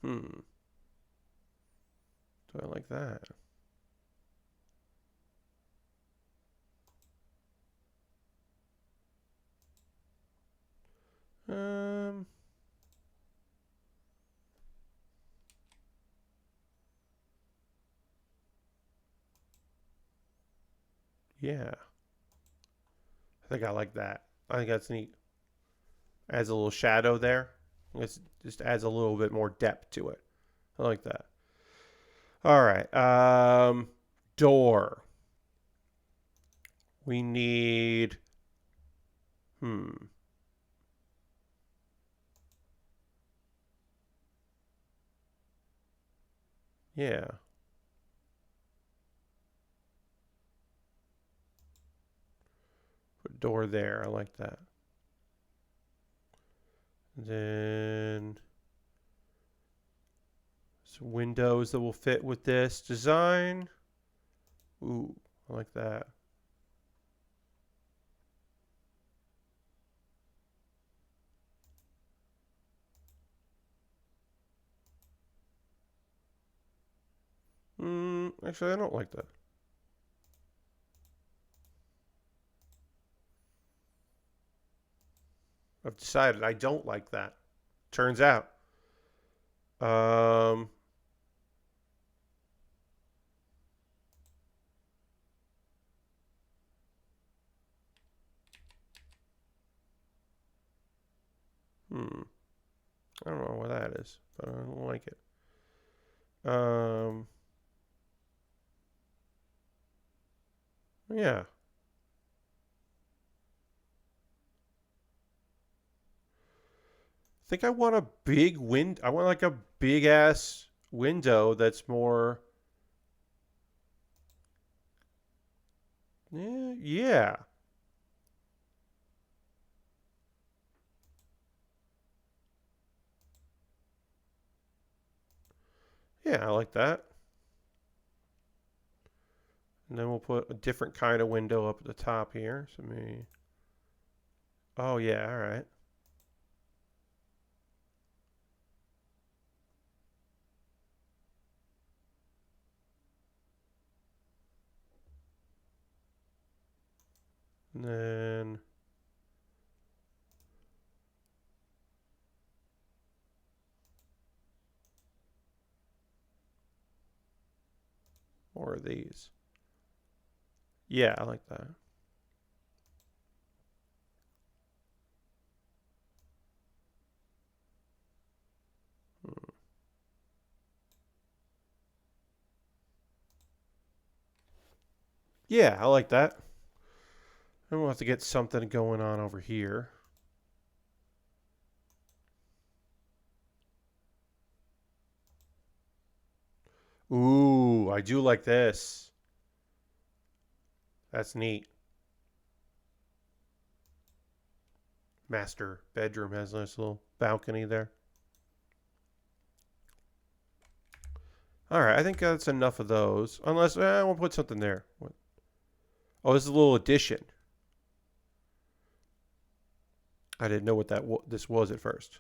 S1: Hmm. Do I like that? Um. Yeah. I think I like that. I think that's neat. Adds a little shadow there. It just adds a little bit more depth to it. I like that. All right. Door. We need. Hmm. Yeah. Put door there. I like that. Then some windows that will fit with this design. Ooh, I like that. Actually, I don't like that. I've decided I don't like that. Turns out. Um, hmm. I don't know what that is, but I don't like it. Um, yeah. I think I want a big wind. I want like a big ass window that's more. Yeah, yeah, yeah. I like that. And then we'll put a different kind of window up at the top here. So maybe. Oh yeah. All right. And then more of these. Yeah, I like that. Hmm. Yeah, I like that. And we'll have to get something going on over here. Ooh, I do like this. That's neat. Master bedroom has a nice little balcony there. All right, I think that's enough of those. Unless I want to put something there. What? Oh, this is a little addition. I didn't know what this was at first.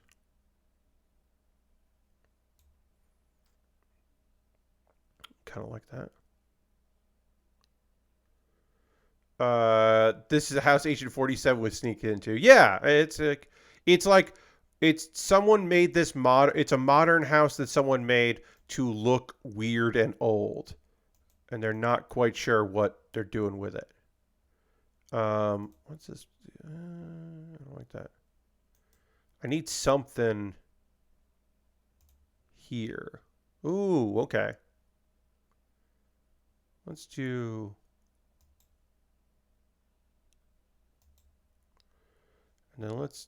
S1: Kind of like that. This is a house Agent 47 would sneak into. Yeah, it's someone made this it's a modern house that someone made to look weird and old, and they're not quite sure what they're doing with it. What's this? I don't like that. I need something here. Ooh, okay. Let's do. And then let's.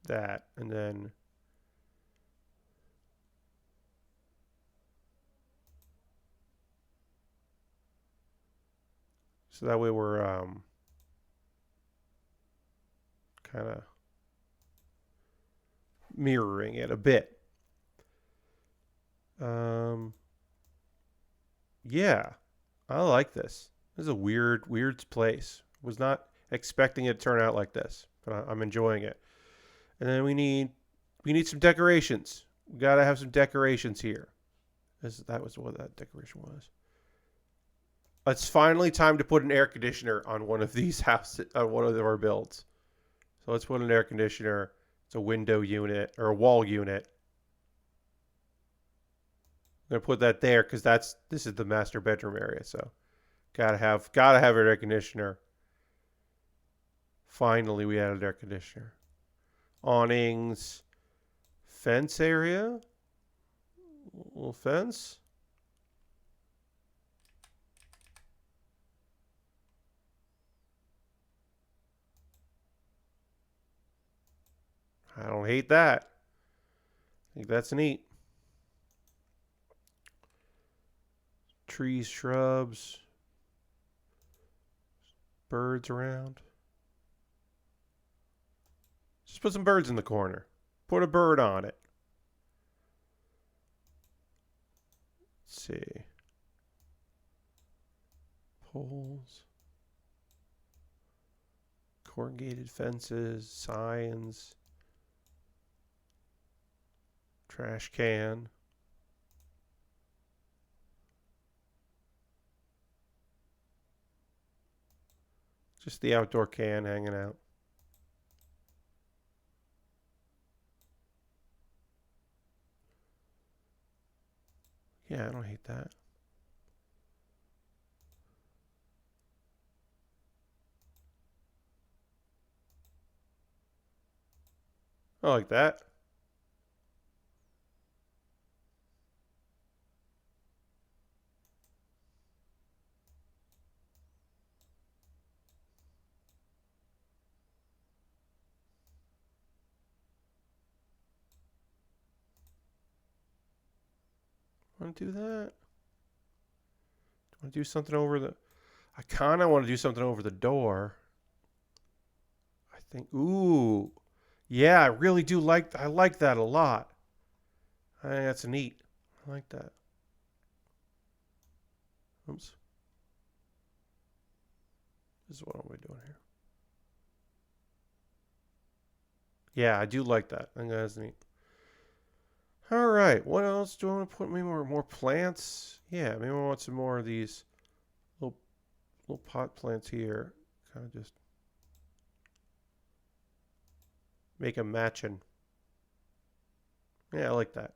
S1: That. And then. So that way we're kind of mirroring it a bit. Yeah, I like this. This is a weird place. Was not expecting it to turn out like this, but I'm enjoying it. And then we need some decorations. We gotta have some decorations here. That was what that decoration was. It's finally time to put an air conditioner on one of these houses, on one of our builds. So let's put an air conditioner. It's a window unit or a wall unit. I'm gonna put that there because this is the master bedroom area. So gotta have an air conditioner. Finally, we added air conditioner. Awnings, fence area, little fence. I don't hate that. I think that's neat. Trees, shrubs, birds around. Just put some birds in the corner. Put a bird on it. Let's see. Poles. Corrugated fences, signs. Trash can. Just the outdoor can hanging out. Yeah, I don't hate that. I like that. Want to do that? Want to do something over the... I kind of want to do something over the door. I think... Ooh. Yeah, I really do like... I like that a lot. I think that's neat. I like that. Oops. This is what am I doing here? Yeah, I do like that. I think that's neat. All right. What else do I want to put? Maybe more plants. Yeah, maybe I want some more of these little pot plants here. Kind of just make them matching. Yeah, I like that.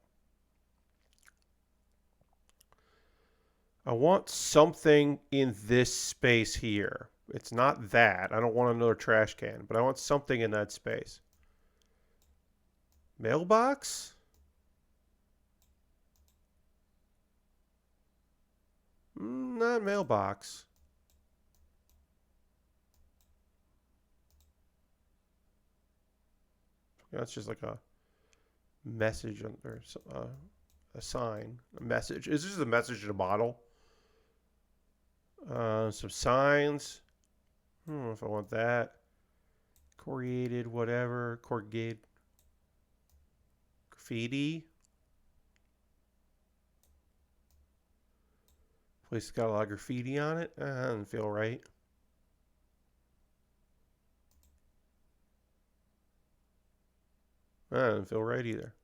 S1: I want something in this space here. It's not that. I don't want another trash can, but I want something in that space. Mailbox? Not mailbox. That's just like a message or a sign, a message. Is this a message in a bottle? Some signs. I don't know if I want that. Corrugated, whatever. Corrugated. Graffiti. Place got a lot of graffiti on it. That doesn't feel right. That doesn't feel right either.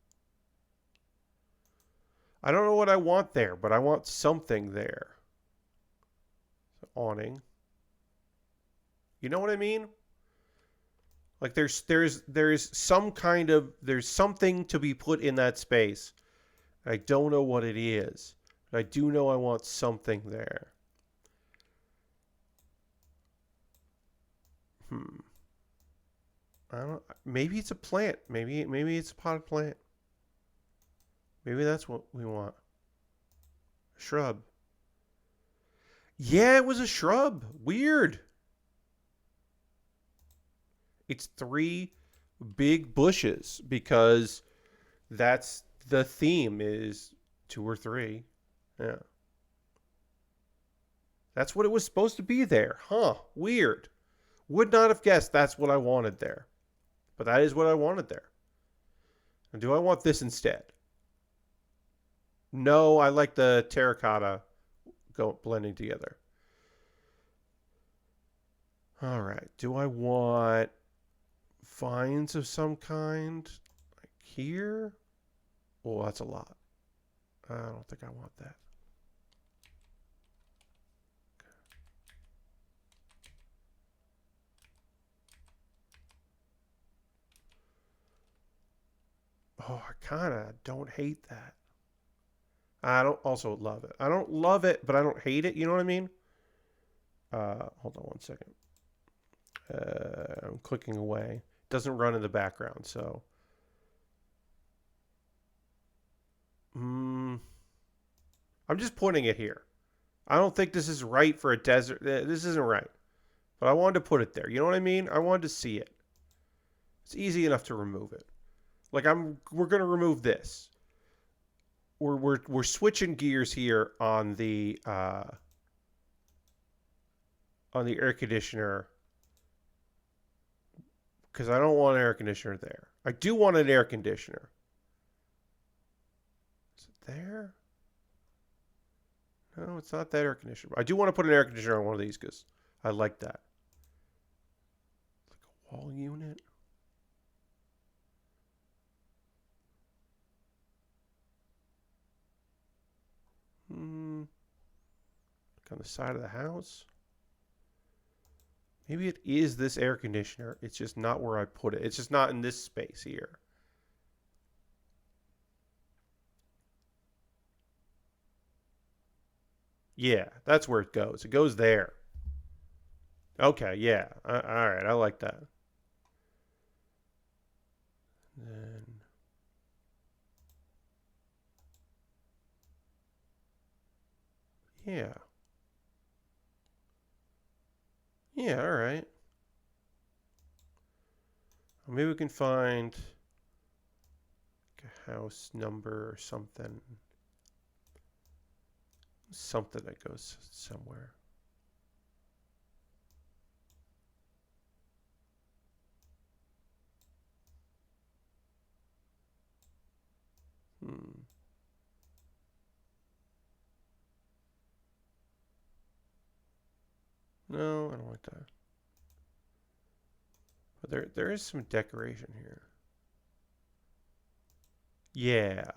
S1: I don't know what I want there, but I want something there. Awning. You know what I mean? Like there's some kind of there's something to be put in that space. I don't know what it is, but I do know I want something there. I don't. Maybe it's a plant. Maybe it's a potted plant. Maybe that's what we want. A shrub. Yeah, it was a shrub. Weird. It's 3 big bushes because that's the theme is 2 or 3. Yeah. That's what it was supposed to be there. Huh. Weird. Would not have guessed that's what I wanted there. But that is what I wanted there. And do I want this instead? No, I like the terracotta blending together. All right. Do I want vines of some kind? Like here? Oh, that's a lot. I don't think I want that. Oh, I kind of don't hate that. I don't also love it. I don't love it, but I don't hate it. You know what I mean? Hold on one second. I'm clicking away. It doesn't run in the background, so. I'm just putting it here. I don't think this is right for a desert. This isn't right. But I wanted to put it there. You know what I mean? I wanted to see it. It's easy enough to remove it. Like we're gonna remove this. We're switching gears here on the air conditioner because I don't want an air conditioner there. I do want an air conditioner. Is it there? No, it's not that air conditioner. I do want to put an air conditioner on one of these because I like that. It's like a wall unit. Like on the side of the house. Maybe it is this air conditioner. It's just not where I put it. It's just not in this space here. Yeah, that's where it goes. It goes there. Okay, yeah. All right, I like that. Then, yeah. Yeah, all right. Well, maybe we can find a house number or something. Something that goes somewhere. No, I don't like that. But there is some decoration here. Yeah.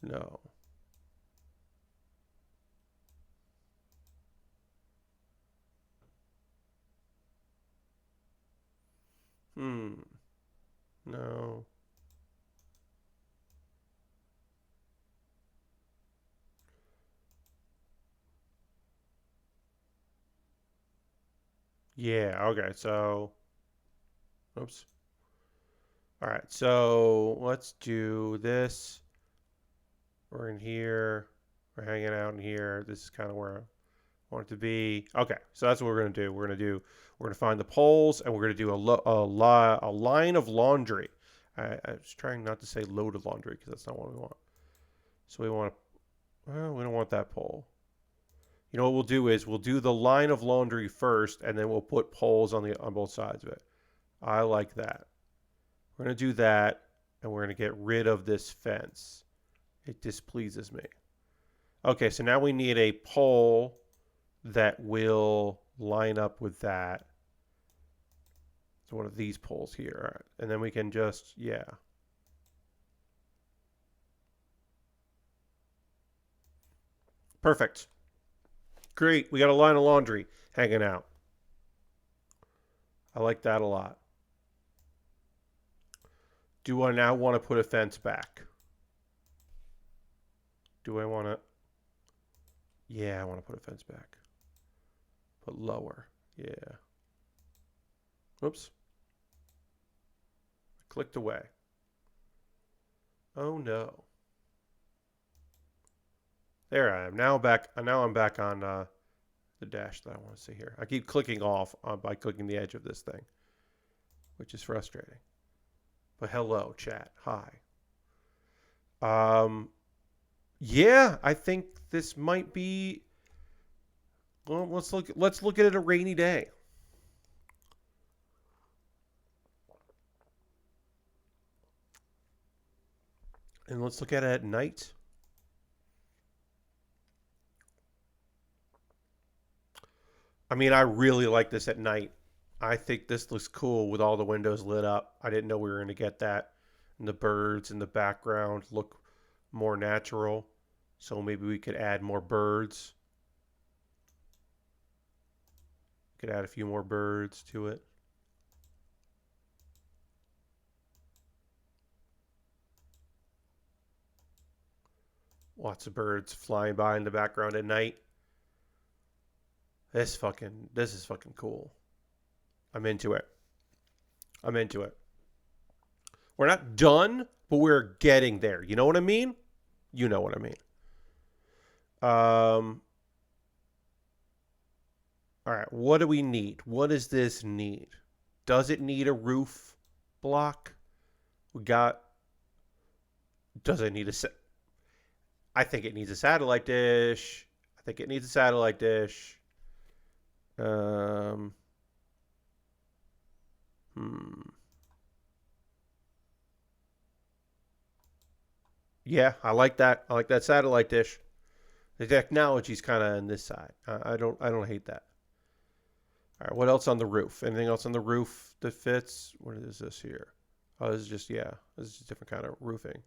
S1: No. No. Yeah, okay, so oops. All right, so let's do this. We're in here. We're hanging out in here. This is kind of where I want it to be. Okay, so that's what we're gonna do. We're gonna find the poles, and we're gonna do a line of laundry. I was trying not to say load of laundry because that's not what we want. So we want, well, we don't want that pole. You know what we'll do is we'll do the line of laundry first, and then we'll put poles on both sides of it. I like that. We're gonna do that, and we're gonna get rid of this fence. It displeases me. Okay, so now we need a pole that will line up with that. So one of these poles here. All right. And then we can just, yeah. Perfect. Great. We got a line of laundry hanging out. I like that a lot. Do I now want to put a fence back? Do I want to? Yeah, I want to put a fence back. Put lower. Yeah. Oops. Clicked away. Oh no. There I am. Now back. Now I'm back on the dash that I want to see here. I keep clicking off by clicking the edge of this thing, which is frustrating. But hello, chat. Hi. Yeah, I think this might be. Well, let's look at it a rainy day. And let's look at it at night. I mean, I really like this at night. I think this looks cool with all the windows lit up. I didn't know we were going to get that. And the birds in the background look more natural. So maybe we could add more birds. Could add a few more birds to it. Lots of birds flying by in the background at night. This is fucking cool. I'm into it. I'm into it. We're not done, but we're getting there. You know what I mean? You know what I mean. All right, what do we need? What does this need? Does it need a roof block? Does it need a set? I think it needs a satellite dish. I think it needs a satellite dish. Hmm. Yeah, I like that. I like that satellite dish. The technology's kind of on this side. I don't hate that. All right, what else on the roof? Anything else on the roof that fits? What is this here? Oh, this is just, yeah, this is a different kind of roofing.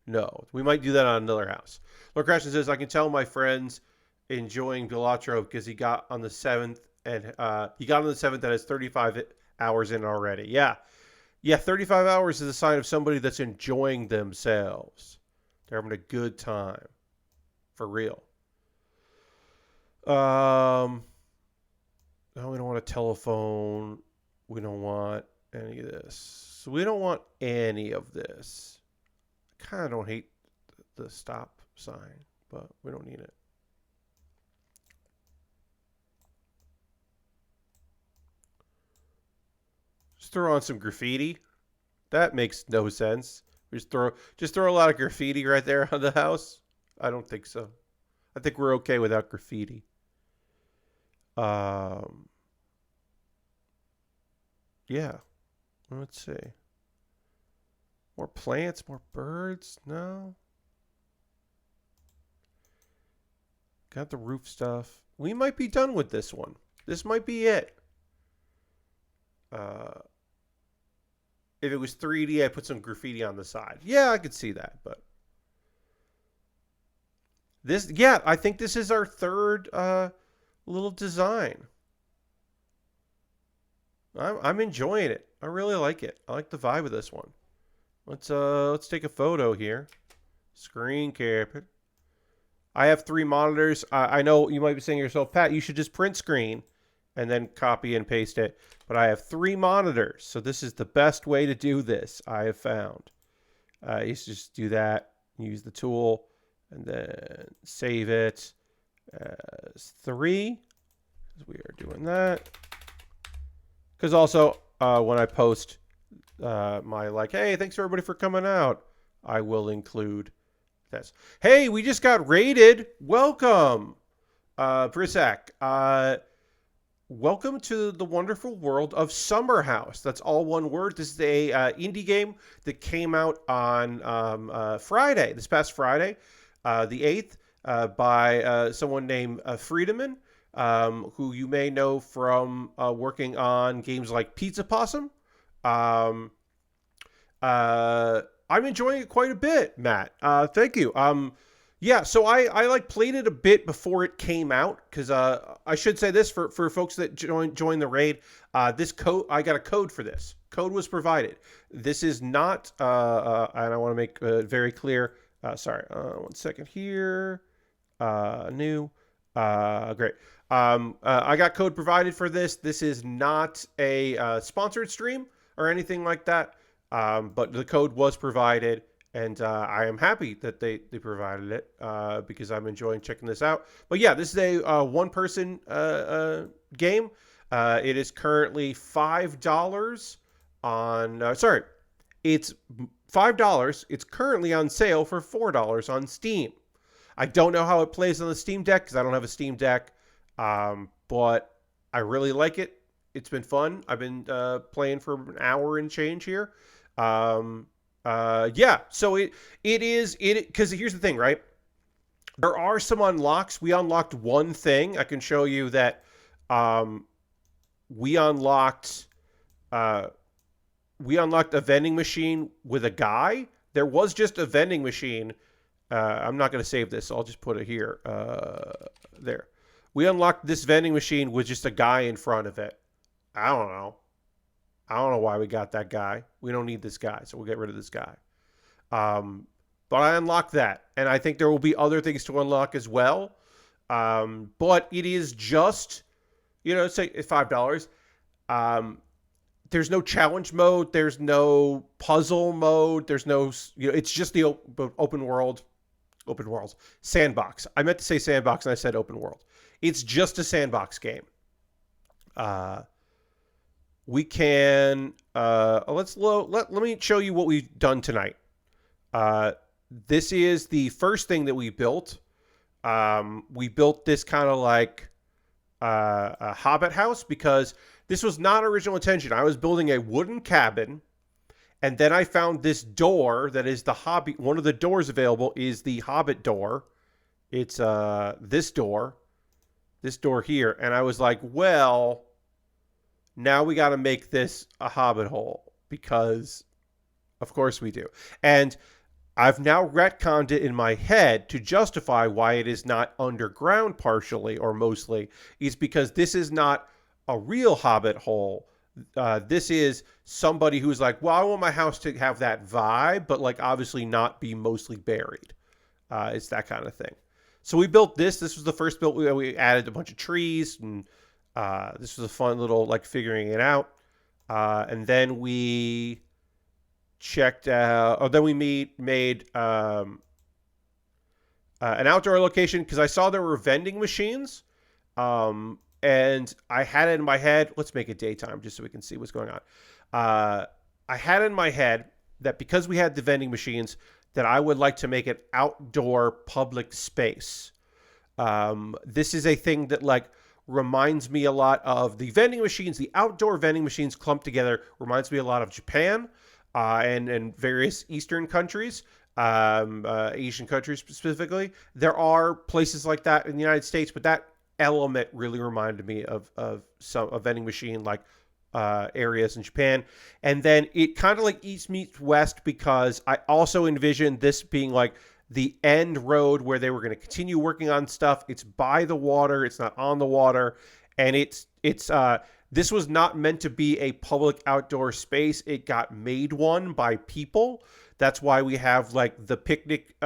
S1: No, we might do that on another house. Lord Crashton says, I can tell my friends enjoying Bilatro because he got on the 7th and has 35 hours in already. Yeah. Yeah, 35 hours is a sign of somebody that's enjoying themselves. They're having a good time. For real. No, we don't want a telephone. We don't want any of this. So we don't want any of this. I kind of don't hate the stop sign, but we don't need it. Just throw on some graffiti. That makes no sense. We just throw a lot of graffiti right there on the house. I don't think so. I think we're okay without graffiti. Yeah. Let's see. More plants, more birds? No. Got the roof stuff. We might be done with this one. This might be it. If it was 3D, I put some graffiti on the side. Yeah, I could see that, but this, yeah, I think this is our third little design. I'm enjoying it. I really like it. I like the vibe of this one. Let's take a photo here. Screen cap. I have 3 monitors. I know you might be saying to yourself, Pat, you should just print screen and then copy and paste it. But I have 3 monitors, so this is the best way to do this, I have found. You just do that, use the tool, and then save it as 3. We are doing that. Because also, when I post my like, hey, thanks everybody for coming out, I will include this. Hey, we just got raided. Welcome, Brisak. Welcome to the wonderful world of SUMMERHOUSE. That's all one word. This is a indie game that came out on Friday, this past Friday, the 8th, by someone named Friedemann, who you may know from working on games like Pizza Possum. I'm enjoying it quite a bit, Matt. Thank you. Yeah, so I like played it a bit before it came out, because I should say this for folks that join the raid. This code, I got a code for this. Code was provided. This is not, and I want to make very clear. Sorry, 1 second here. New. Great. I got code provided for this. This is not a sponsored stream or anything like that. But the code was provided. And I am happy that they provided it because I'm enjoying checking this out. But yeah, this is a one-person game. It is currently $5 on... sorry, it's $5. It's currently on sale for $4 on Steam. I don't know how it plays on the Steam Deck because I don't have a Steam Deck. But I really like it. It's been fun. I've been playing for an hour and change here. Yeah, so it is because here's the thing, right? There are some unlocks. We unlocked one thing. I can show you that we unlocked a vending machine with a guy. There was just a vending machine. I'm not going to save this, so I'll just put it here. There. We unlocked this vending machine with just a guy in front of it. I don't know why we got that guy. We don't need this guy, so we'll get rid of this guy. But I unlocked that, and I think there will be other things to unlock as well. But it is just, say it's $5. There's no challenge mode. There's no puzzle mode. There's no, it's just the open world sandbox. I meant to say sandbox, and I said open world. It's just a sandbox game. We can let me show you what we've done tonight. This is the first thing that we built. We built this kind of like a hobbit house because this was not original intention. I was building a wooden cabin, and then I found this door that is the hobbit. One of the doors available is the hobbit door. It's this door here, and I was like, well, now we got to make this a hobbit hole because, of course, we do. And I've now retconned it in my head to justify why it is not underground partially or mostly. Is because this is not a real hobbit hole. This is somebody who's like, well, I want my house to have that vibe, but like obviously not be mostly buried. It's that kind of thing. So we built this. This was the first build. We added a bunch of trees, and this was a fun little like figuring it out. And then we checked out, then we made an outdoor location because I saw there were vending machines. And I had it in my head, let's make it daytime just so we can see what's going on. I had it in my head that because we had the vending machines, that I would like to make it outdoor public space. This is a thing that like reminds me a lot of the vending machines, the outdoor vending machines clumped together reminds me a lot of Japan and various Eastern countries, Asian countries specifically. There are places like that in the United States, but that element really reminded me of a vending machine like areas in Japan. And then it kind of like east meets west because I also envisioned this being like the end road where they were going to continue working on stuff. It's by the water. It's not on the water. And it's this was not meant to be a public outdoor space. It got made one by people. That's why we have like the picnic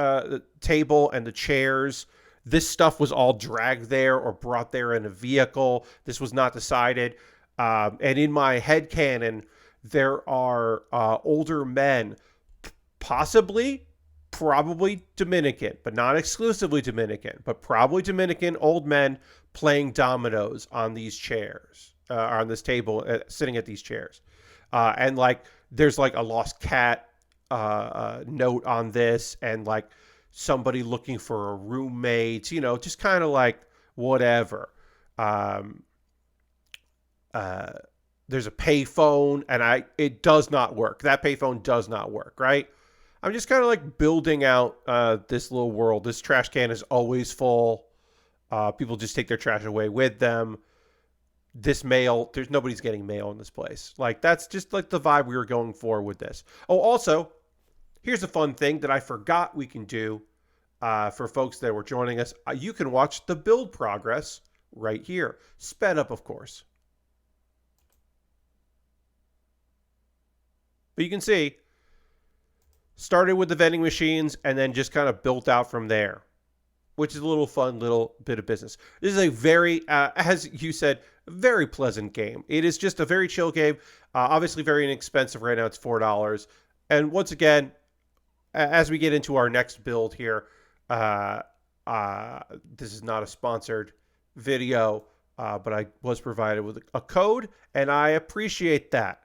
S1: table and the chairs This stuff was all dragged there or brought there in a vehicle. This was not decided. And in my headcanon, there are older men, possibly, probably Dominican, but not exclusively Dominican, but probably Dominican old men playing dominoes on these chairs, on this table, sitting at these chairs. And like, there's like a lost cat note on this, and like somebody looking for a roommate, you know, just kind of like whatever. There's a payphone, and it does not work. That payphone does not work, right? I'm just kind of like building out this little world. This trash can is always full. People just take their trash away with them. This mail, nobody's getting mail in this place. Like, that's just like the vibe we were going for with this. Oh, also, here's a fun thing that I forgot we can do for folks that were joining us. You can watch the build progress right here. Sped up, of course. But you can see, started with the vending machines and then just kind of built out from there, which is a little fun little bit of business. This is a very, as you said, very pleasant game. It is just a very chill game. Obviously very inexpensive right now. It's $4. And once again, as we get into our next build here, this is not a sponsored video, but I was provided with a code, and I appreciate that.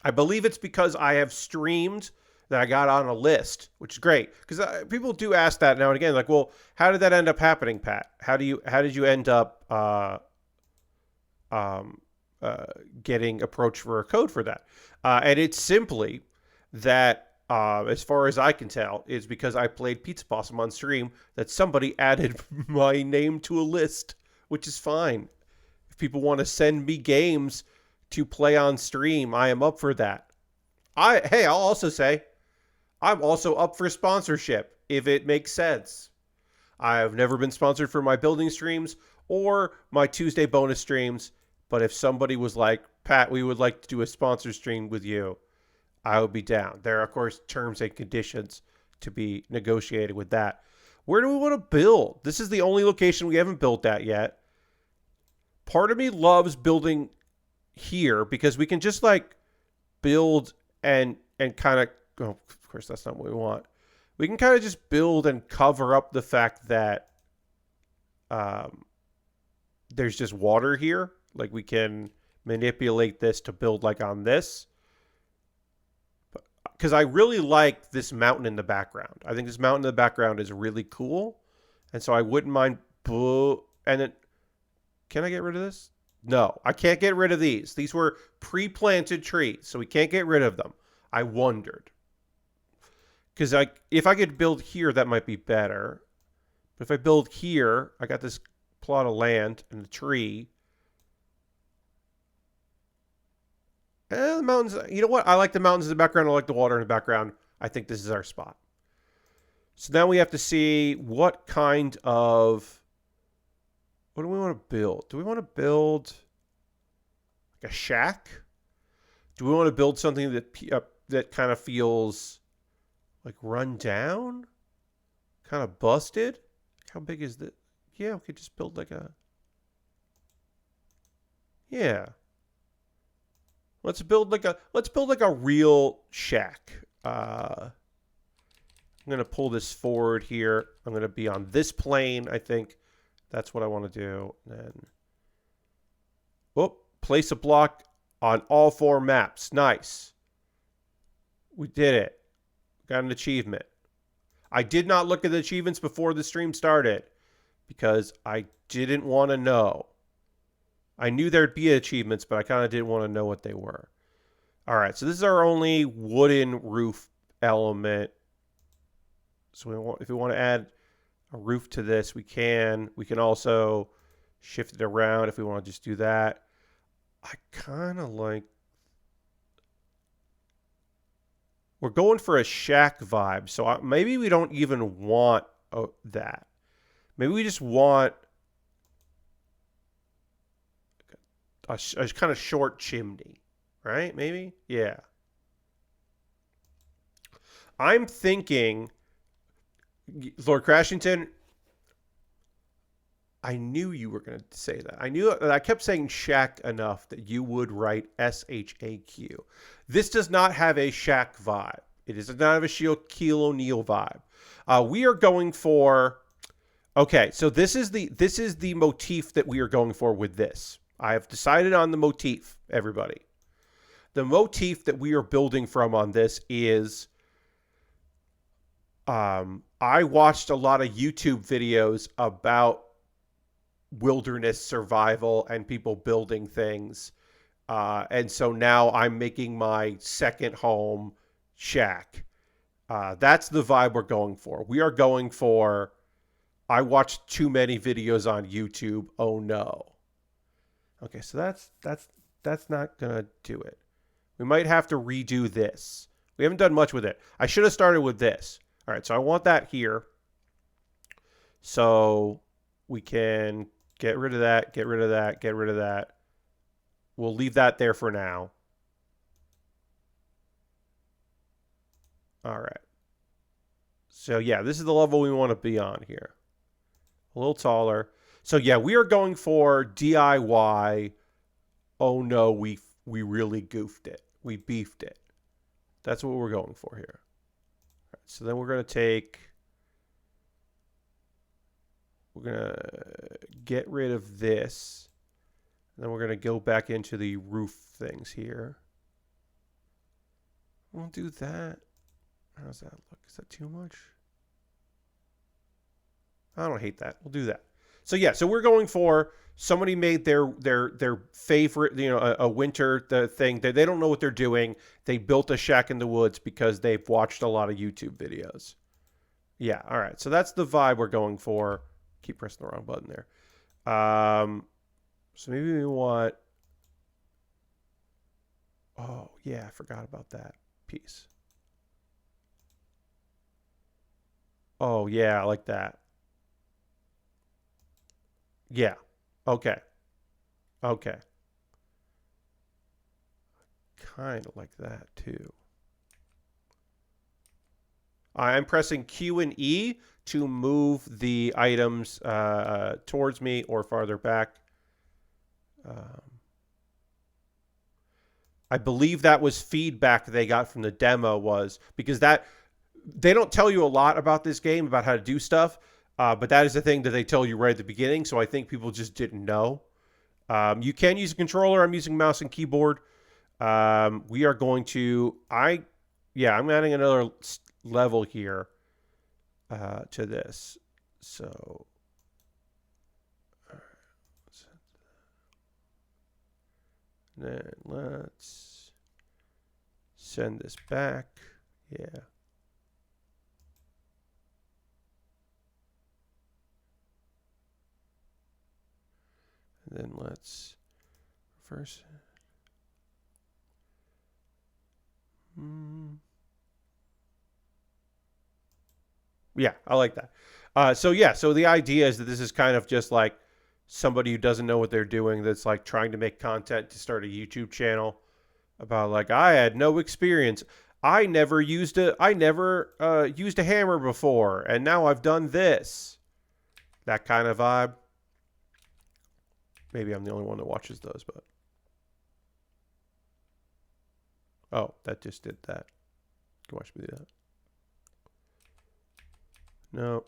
S1: I believe it's because I have streamed that I got on a list, which is great, because people do ask that now and again, like, well, how did that end up happening, Pat? How did you end up getting approached for a code for that? And it's simply that, as far as I can tell, is because I played Pizza Possum on stream, that somebody added my name to a list, which is fine. If people want to send me games to play on stream, I am up for that. I'll also say, I'm also up for sponsorship if it makes sense. I have never been sponsored for my building streams or my Tuesday bonus streams, but if somebody was like, Pat, we would like to do a sponsor stream with you, I would be down. There are, of course, terms and conditions to be negotiated with that. Where do we want to build? This is the only location we haven't built at yet. Part of me loves building here because we can just like build and kind of, oh, of course that's not what we want. We can kind of just build and cover up the fact that there's just water here. Like, we can manipulate this to build like on this, because I really like this mountain in the background. I think this mountain in the background is really cool, and so I wouldn't mind. And then, can I get rid of this? No, I can't get rid of these. These were pre-planted trees, so we can't get rid of them. I wondered. Because if I could build here, that might be better. But if I build here, I got this plot of land and a tree. And the mountains, you know what? I like the mountains in the background. I like the water in the background. I think this is our spot. So now we have to see what kind of... What do we want to build? Do we want to build like a shack? Do we want to build something that kind of feels like run down? Kind of busted? How big is this? Yeah, we could just build like a... Yeah. Let's build like a real shack. I'm going to pull this forward here. I'm going to be on this plane, I think. That's what I want to do. And then, place a block on all 4 maps. Nice. We did it. Got an achievement. I did not look at the achievements before the stream started because I didn't want to know. I knew there'd be achievements, but I kind of didn't want to know what they were. All right, so this is our only wooden roof element. So if we want to add a roof to this, we can. We can also shift it around if we want to just do that. I kind of like... We're going for a shack vibe, so maybe we don't even want that. Maybe we just want a kind of short chimney, right? Maybe? Yeah. I'm thinking Lord Crashington, I knew you were going to say that. I kept saying Shaq enough that you would write SHAQ. This does not have a Shaq vibe. It does not have a Shaquille O'Neal vibe. We are going for. Okay, so this is the motif that we are going for with this. I have decided on the motif, everybody. The motif that we are building from on this is I watched a lot of YouTube videos about wilderness survival and people building things. And so now I'm making my second home shack. That's the vibe we're going for. We are going for, I watched too many videos on YouTube. Oh no. Okay, so that's not going to do it. We might have to redo this. We haven't done much with it. I should have started with this. All right, so I want that here. So we can get rid of that, get rid of that, get rid of that. We'll leave that there for now. All right. So yeah, this is the level we want to be on here. A little taller. So yeah, we are going for DIY. Oh no, we really goofed it. We beefed it. That's what we're going for here. All right, so then we're going to get rid of this. And then we're going to go back into the roof things here. We'll do that. How's that look? Is that too much? I don't hate that. We'll do that. So yeah, so we're going for somebody made their favorite, a winter thing. They don't know what they're doing. They built a shack in the woods because they've watched a lot of YouTube videos. Yeah, all right. So that's the vibe we're going for. Keep pressing the wrong button there. So maybe we want. Oh yeah, I forgot about that piece. Oh yeah, I like that. Yeah. Okay. Okay. Kind of like that too. I'm pressing Q and E to move the items towards me or farther back. I believe that was feedback they got from the demo, was because they don't tell you a lot about this game, about how to do stuff. But that is the thing that they tell you right at the beginning. So I think people just didn't know. You can use a controller. I'm using mouse and keyboard. We are going to, I'm adding another level here to this. So, then let's send this back. Yeah. And then let's reverse it. Yeah, I like that. So the idea is that this is kind of just like somebody who doesn't know what they're doing, that's like trying to make content to start a YouTube channel about like, I had no experience. I never used a hammer before, and now I've done this. That kind of vibe. Maybe I'm the only one that watches those, but. Oh, that just did that. You can watch me do that. No.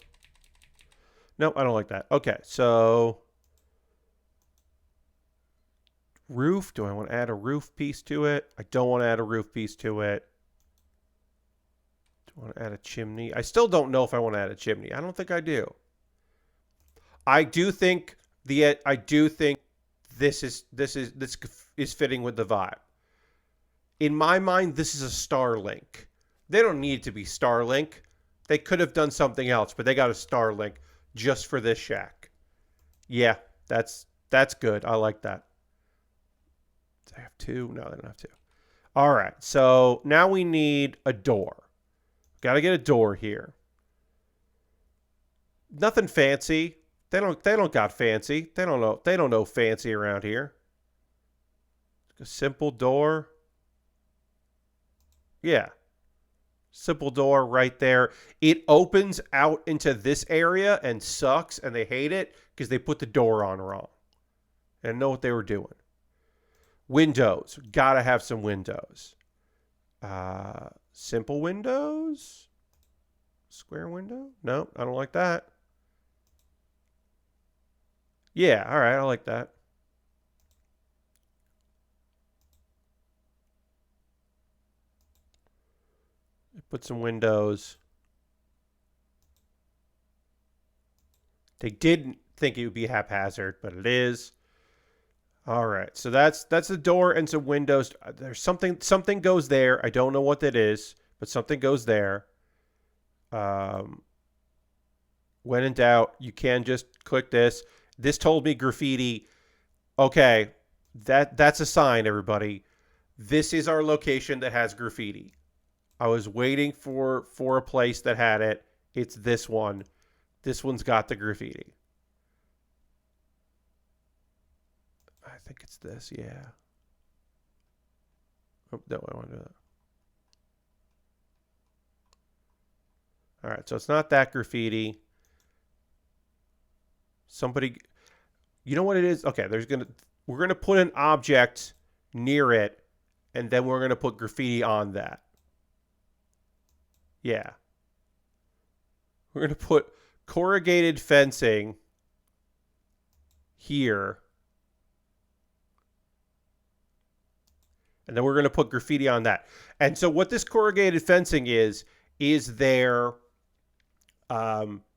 S1: Nope, I don't like that. Okay, so. Roof. Do I want to add a roof piece to it? I don't want to add a roof piece to it. Do I want to add a chimney? I still don't know if I want to add a chimney. I don't think I do. I do think this is fitting with the vibe. In my mind, this is a Starlink. They don't need to be Starlink. They could have done something else, but they got a Starlink just for this shack. Yeah, that's good. I like that. Do I have two? No, they don't have two. All right, so now we need a door. Got to get a door here. Nothing fancy. They don't got fancy. They don't know fancy around here. A simple door. Yeah. Simple door right there. It opens out into this area and sucks, and they hate it because they put the door on wrong. And know what they were doing. Windows. Gotta have some windows. Simple windows? Square window? No, I don't like that. Yeah, all right, I like that. Put some windows. They didn't think it would be haphazard, but it is. All right, so that's the door and some windows. There's something goes there. I don't know what that is, but something goes there. When in doubt, you can just click this. This told me graffiti. Okay, that's a sign, everybody. This is our location that has graffiti. I was waiting for a place that had it. It's this one. This one's got the graffiti. I think it's this, yeah. Oh, no, I want to do that. All right, so it's not that graffiti. Somebody, you know what it is? Okay, we're gonna put an object near it, and then we're gonna put graffiti on that. Yeah. We're going to put corrugated fencing here. And then we're going to put graffiti on that. And so what this corrugated fencing is their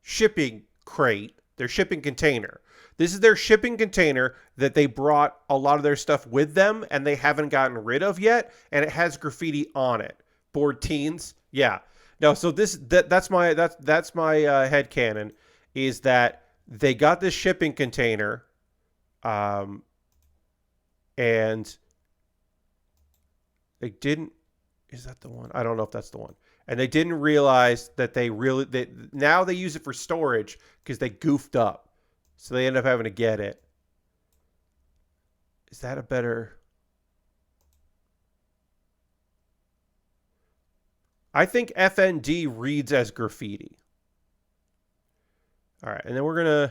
S1: shipping crate, their shipping container. This is their shipping container that they brought a lot of their stuff with them and they haven't gotten rid of yet. And it has graffiti on it. Bored teens. Yeah. No, so that's my headcanon is that they got this shipping container, and they didn't. Is that the one? I don't know if that's the one. And they didn't realize that now they use it for storage because they goofed up, so they end up having to get it. Is that a better? I think FND reads as graffiti. All right, and then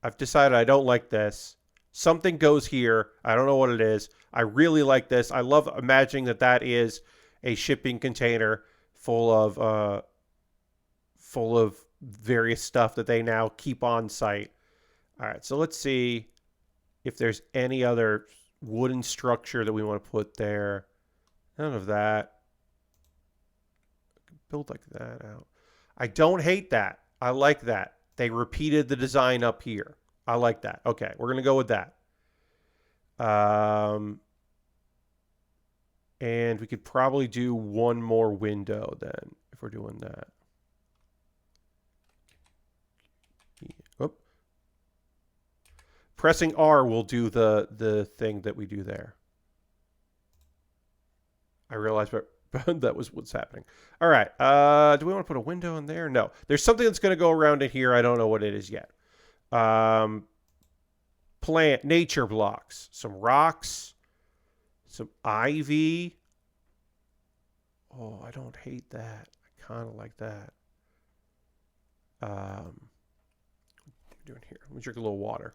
S1: I've decided I don't like this. Something goes here. I don't know what it is. I really like this. I love imagining that is a shipping container full of various stuff that they now keep on site. All right, so let's see if there's any other wooden structure that we want to put there. None of that. Build like that out. I don't hate that. I like that. They repeated the design up here. I like that. Okay, we're going to go with that. And we could probably do one more window then if we're doing that. Oh. Pressing R will do the thing that we do there. I realized that was what's happening. All right. Do we want to put a window in there? No. There's something that's going to go around in here. I don't know what it is yet. Plant nature blocks. Some rocks. Some ivy. Oh, I don't hate that. I kind of like that. What are we doing here? Let me drink a little water.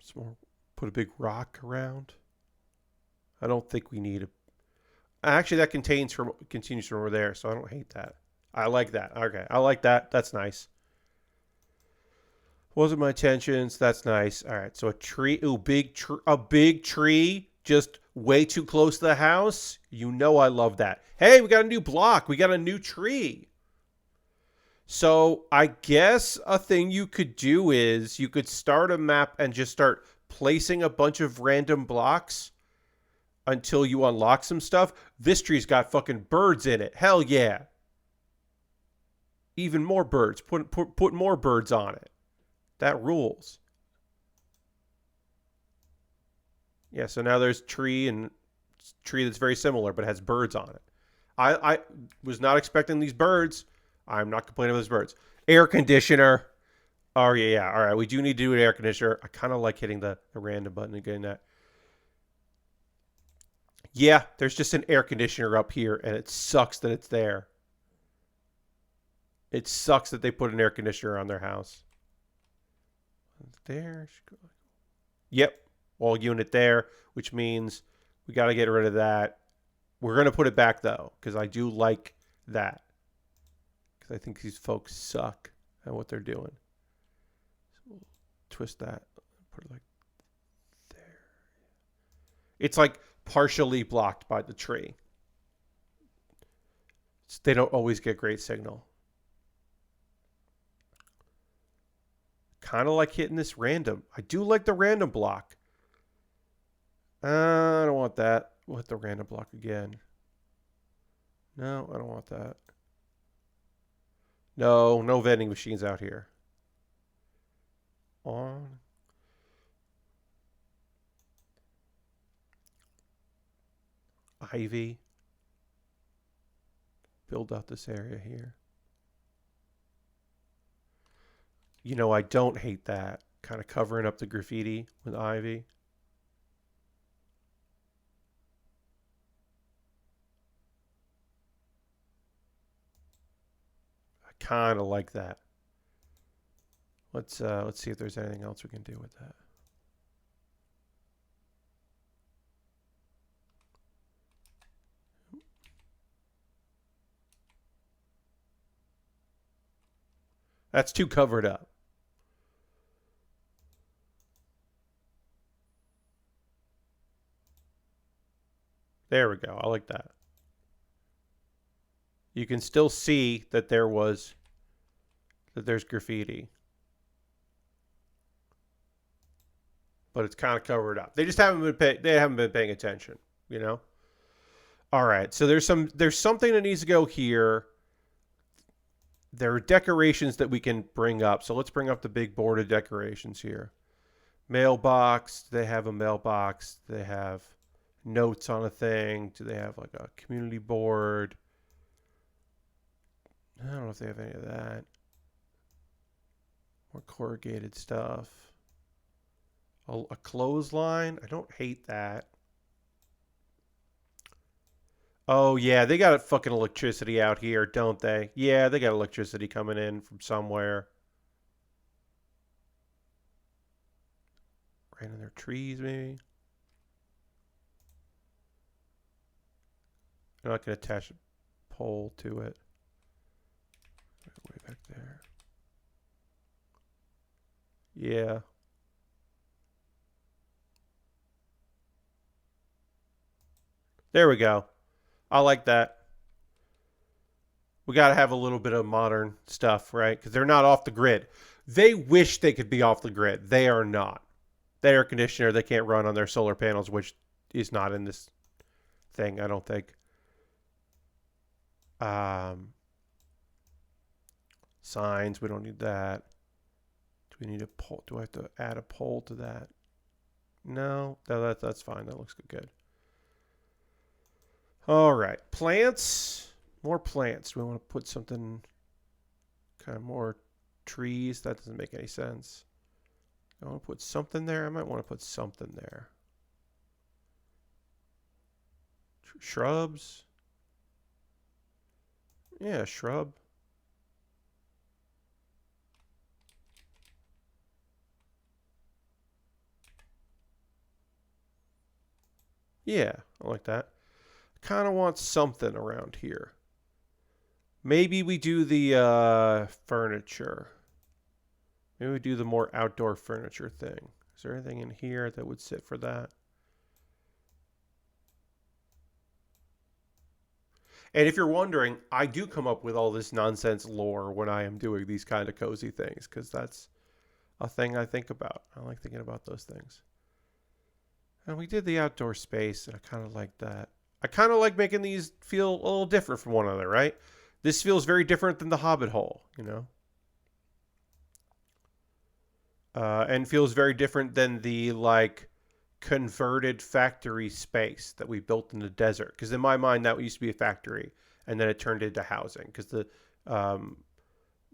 S1: Some more, put a big rock around. I don't think we need a. Actually, that continues from over there, so I don't hate that. I like that. Okay, I like that. That's nice. Wasn't my intentions. That's nice. All right, so a tree. Ooh, a big tree. Just way too close to the house. You know I love that. Hey, we got a new block. We got a new tree. So I guess a thing you could do is you could start a map and just start placing a bunch of random blocks until you unlock some stuff. This tree's got fucking birds in it. Hell yeah. Even more birds. Put more birds on it. That rules. Yeah, so now there's tree that's very similar but has birds on it. I was not expecting these birds. I'm not complaining about those birds. Air conditioner. Oh, yeah, yeah. All right. We do need to do an air conditioner. I kind of like hitting the random button and getting that. Yeah, there's just an air conditioner up here, and it sucks that it's there. It sucks that they put an air conditioner on their house. There. Yep. Wall unit there, which means we got to get rid of that. We're going to put it back, though, because I do like that. Because I think these folks suck at what they're doing. So we'll twist that. Put it like there. It's like partially blocked by the tree. They don't always get great signal. Kind of like hitting this random. I do like the random block. I don't want that. We'll hit the random block again. No, I don't want that. No, no vending machines out here. On. Ivy. Build out this area here. You know, I don't hate that. Kind of covering up the graffiti with ivy. I kind of like that. Let's see if there's anything else we can do with that. That's too covered up. There we go. I like that. You can still see that there's graffiti. But it's kind of covered up. They just haven't been paying attention, you know? All right. So there's something that needs to go here. There are decorations that we can bring up. So let's bring up the big board of decorations here. Mailbox. Do they have a mailbox? Do they have notes on a thing? Do they have like a community board? I don't know if they have any of that. More corrugated stuff. A clothesline. I don't hate that. Oh, yeah. They got fucking electricity out here, don't they? Yeah, they got electricity coming in from somewhere. Right in their trees, maybe. I'm not going to attach a pole to it. Way back there. Yeah. There we go. I like that. We got to have a little bit of modern stuff, right? Because they're not off the grid. They wish they could be off the grid. They are not. The air conditioner, they can't run on their solar panels, which is not in this thing, I don't think. Signs, we don't need that. Do we need a pole? Do I have to add a pole to that? No, that's fine. That looks good. All right, plants. More plants. Do we want to put something kind of more trees? That doesn't make any sense. I want to put something there. I might want to put something there. Shrubs. Yeah, shrub. Yeah, I like that. Kind of want something around here. Maybe we do the furniture. Maybe we do the more outdoor furniture thing. Is there anything in here that would sit for that? And if you're wondering, I do come up with all this nonsense lore when I am doing these kind of cozy things, because that's a thing I think about. I like thinking about those things. And we did the outdoor space, and I kind of like that. I kind of like making these feel a little different from one another, right? This feels very different than the Hobbit hole, you know? And feels very different than the, like, converted factory space that we built in the desert. Because in my mind, that used to be a factory, and then it turned into housing. Because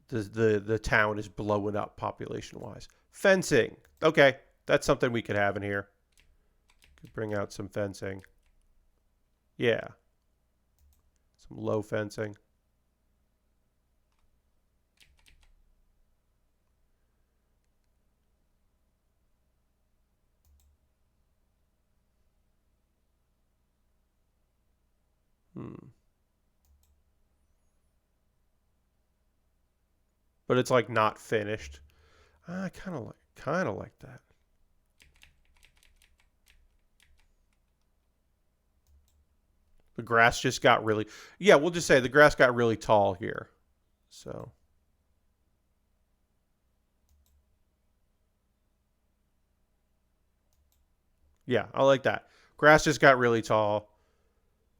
S1: the town is blowing up population wise. Fencing. Okay, that's something we could have in here. Could bring out some fencing. Yeah. Some low fencing. But it's like not finished. I kind of like that. The grass just got really, yeah, we'll just say the grass got really tall here. So, yeah, I like that. Grass just got really tall.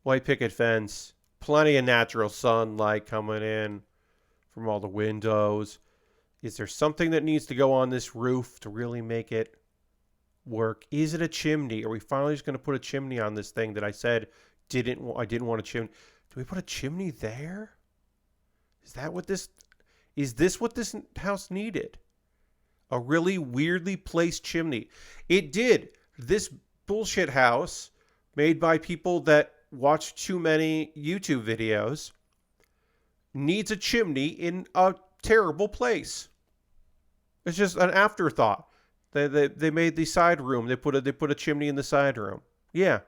S1: White picket fence. Plenty of natural sunlight coming in from all the windows. Is there something that needs to go on this roof to really make it work? Is it a chimney? Are we finally just going to put a chimney on this thing that I said I didn't want a chimney? Do we put a chimney there? Is this what this house needed? A really weirdly placed chimney. It did. This bullshit house made by people that watch too many YouTube videos needs a chimney in a terrible place. It's just an afterthought. They made the side room. They put a chimney in the side room. Yeah.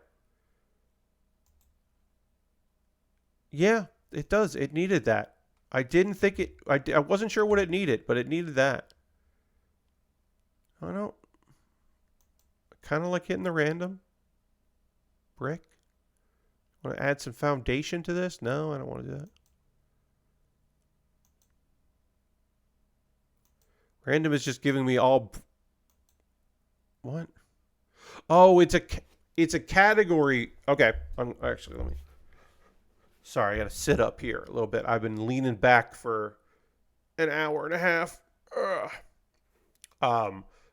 S1: Yeah, it does. It needed that. I didn't think it I wasn't sure what it needed, but it needed that. I don't kind of like hitting the random brick. Want to add some foundation to this? No, I don't want to do that. Random is just giving me all. What? Oh, it's a category. Okay, actually let me. Sorry, I got to sit up here a little bit. I've been leaning back for an hour and a half.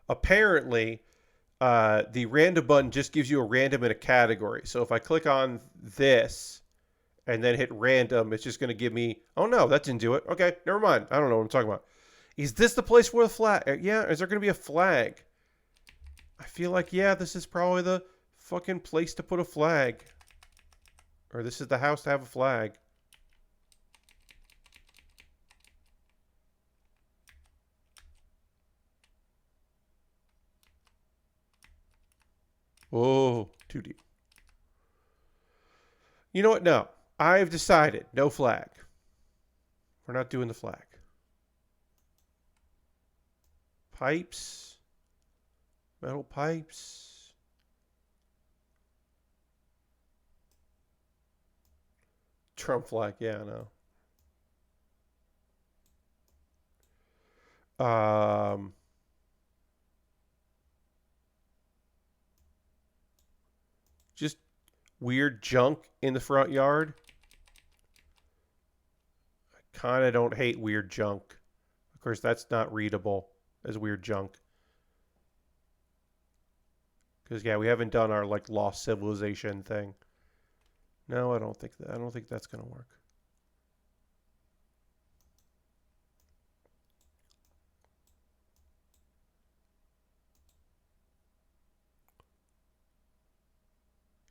S1: Apparently, the random button just gives you a random in a category. So if I click on this and then hit random, it's just going to give me. Oh no, that didn't do it. Okay, never mind. I don't know what I'm talking about. Is this the place where the flag? Yeah, is there going to be a flag? I feel like, yeah, this is probably the fucking place to put a flag. Or this is the house to have a flag. Oh, too deep. You know what? No. I've decided. No flag. We're not doing the flag. Pipes. Metal pipes. Trump flag. Yeah, I know. Just weird junk in the front yard. I kind of don't hate weird junk. Of course, that's not readable as weird junk. Because yeah, we haven't done our like lost civilization thing. No, I don't think that's gonna work.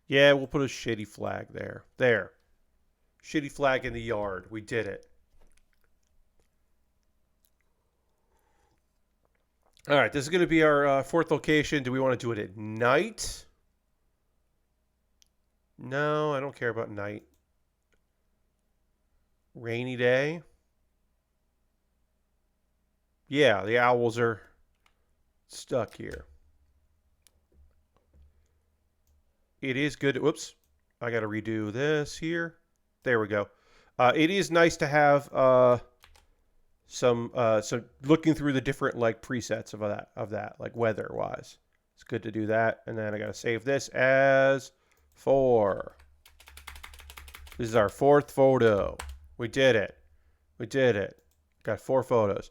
S1: Yeah, we'll put a shitty flag there. There. Shitty flag in the yard. We did it. All right, this is going to be our fourth location. Do we want to do it at night? No, I don't care about night. Rainy day? Yeah, the owls are stuck here. It is good. Whoops. I got to redo this here. There we go. It is nice to have some looking through the different like presets of that like weather wise. It's good to do that. And then I got to save this as 4. This is our 4th photo. We did it. We did it. Got 4 photos.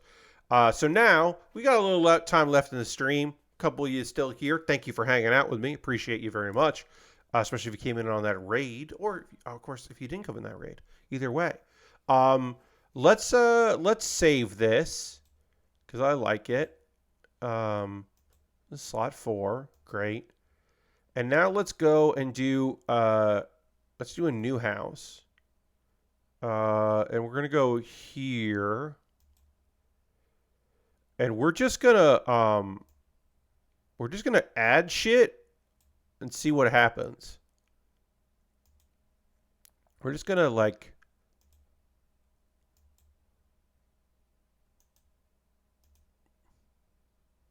S1: So now we got a little time left in the stream. A couple of you still here. Thank you for hanging out with me. Appreciate you very much. Especially if you came in on that raid, or of course if you didn't come in that raid. Either way, Let's save this because I like it. Slot 4, great. And now let's go and do let's do a new house. And we're gonna go here. And we're just gonna add shit and see what happens. We're just gonna like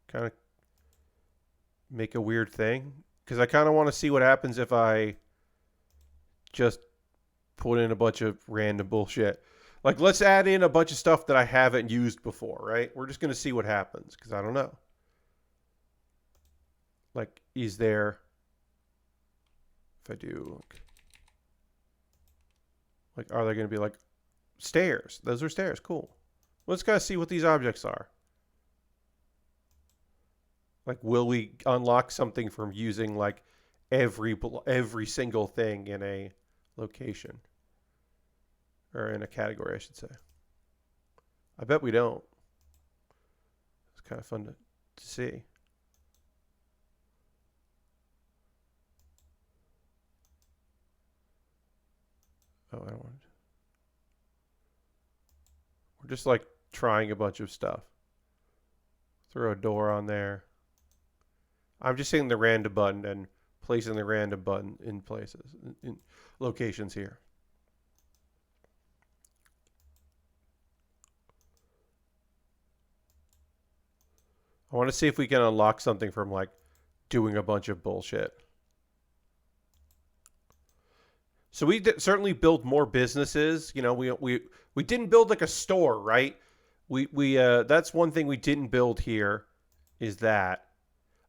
S1: kind of make a weird thing because I kind of want to see what happens if I just put in a bunch of random bullshit. Like, let's add in a bunch of stuff that I haven't used before, right? We're just going to see what happens because I don't know. Like, is there... If I do... Like, are there going to be, like, stairs? Those are stairs. Cool. Let's kind of see what these objects are. Like, will we unlock something from using, like, every single thing in a location? Or in a category, I should say. I bet we don't. It's kind of fun to see. Oh, I don't want to. We're just like trying a bunch of stuff. Throw a door on there. I'm just hitting the random button and placing the random button in places, in locations here. I want to see if we can unlock something from like doing a bunch of bullshit. So we certainly build more businesses. You know, we didn't build like a store, right? We that's one thing we didn't build here, is that.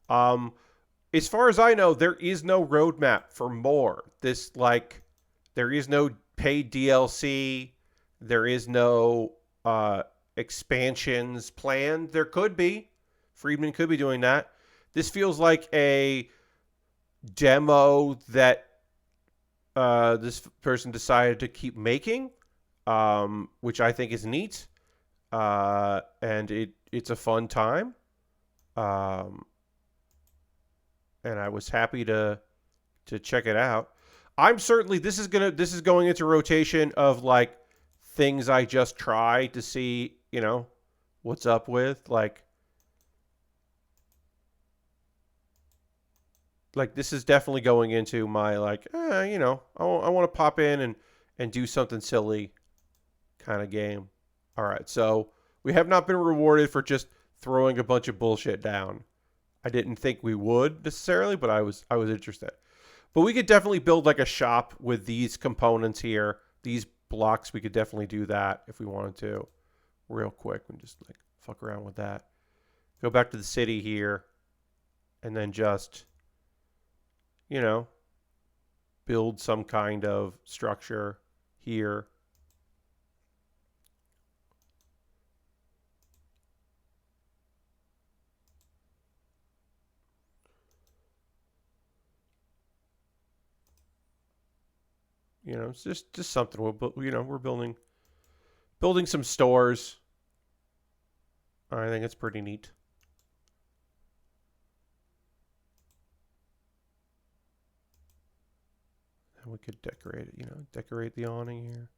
S1: As far as I know, there is no roadmap for more. There is no paid DLC. There is no expansions planned. There could be. Friedman could be doing that. This feels like a demo that this person decided to keep making, which I think is neat, and it's a fun time, and I was happy to check it out. I'm certainly this is going into rotation of like things I just try to see, you know, what's up with like this is definitely going into my like, you know, I want to pop in and do something silly kind of game. All right, so we have not been rewarded for just throwing a bunch of bullshit down. I didn't think we would necessarily, but I was interested. But we could definitely build like a shop with these components here, these blocks. We could definitely do that if we wanted to, real quick. And just like fuck around with that. Go back to the city here, and then just, you know, build some kind of structure here. You know, it's just something. We're building some stores. I think it's pretty neat. And we could decorate it. You know, decorate the awning here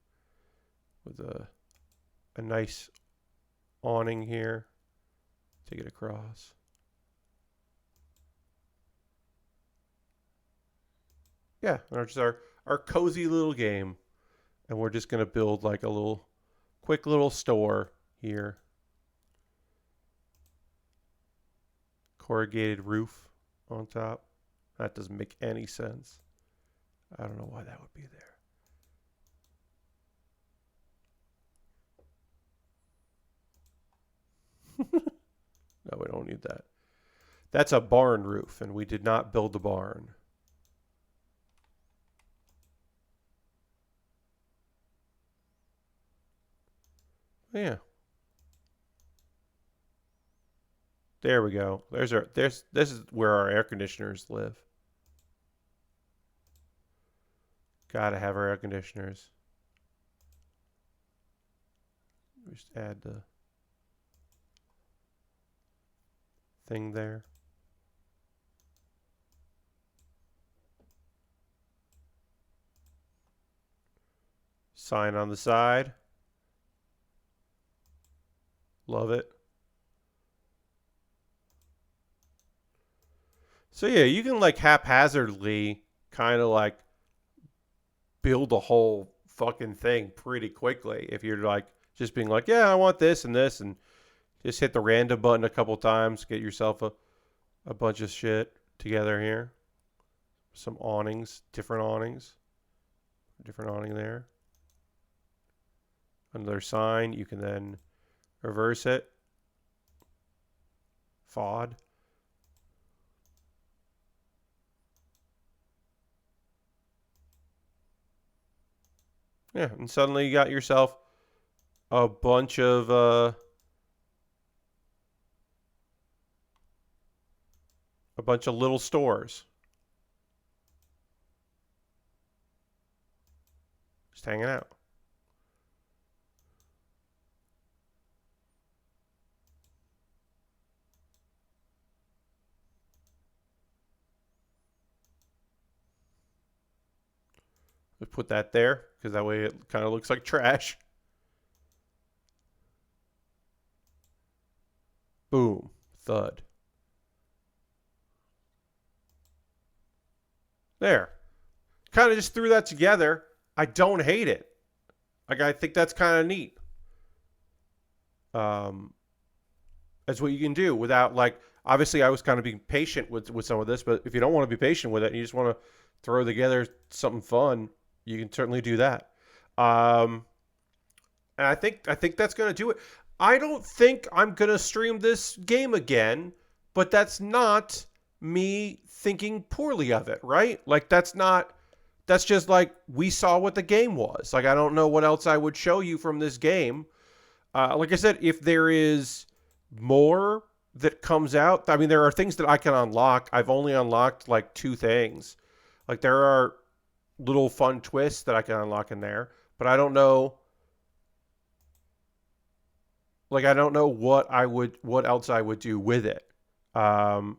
S1: with a nice awning here. Take it across. Yeah, just our cozy little game. And we're just going to build like a quick little store here. Corrugated roof on top. That doesn't make any sense. I don't know why that would be there. No, we don't need that. That's a barn roof, and we did not build the barn. Yeah. There we go. This is where our air conditioners live. Gotta have our air conditioners. Just add the thing there. Sign on the side. Love it. So yeah, you can like haphazardly kind of like build a whole fucking thing pretty quickly if you're like just being like, yeah, I want this and this, and just hit the random button a couple times, get yourself a bunch of shit together here. Some awnings, different awning there. Another sign, you can then reverse it. FOD. Yeah, and suddenly you got yourself a bunch of little stores. Just hanging out. Let's put that there, because that way it kind of looks like trash. Boom. Thud. There. Kind of just threw that together. I don't hate it. Like, I think that's kind of neat. That's what you can do without, like, obviously I was kind of being patient with some of this, but if you don't want to be patient with it and you just want to throw together something fun, you can certainly do that. And I think that's going to do it. I don't think I'm going to stream this game again, but that's not me thinking poorly of it, right? Like, that's just like, we saw what the game was. Like, I don't know what else I would show you from this game. Like I said, if there is more that comes out, I mean, there are things that I can unlock. I've only unlocked like 2 things. Like, there are little fun twists that I can unlock in there, but I don't know. Like, I don't know what else I would do with it, other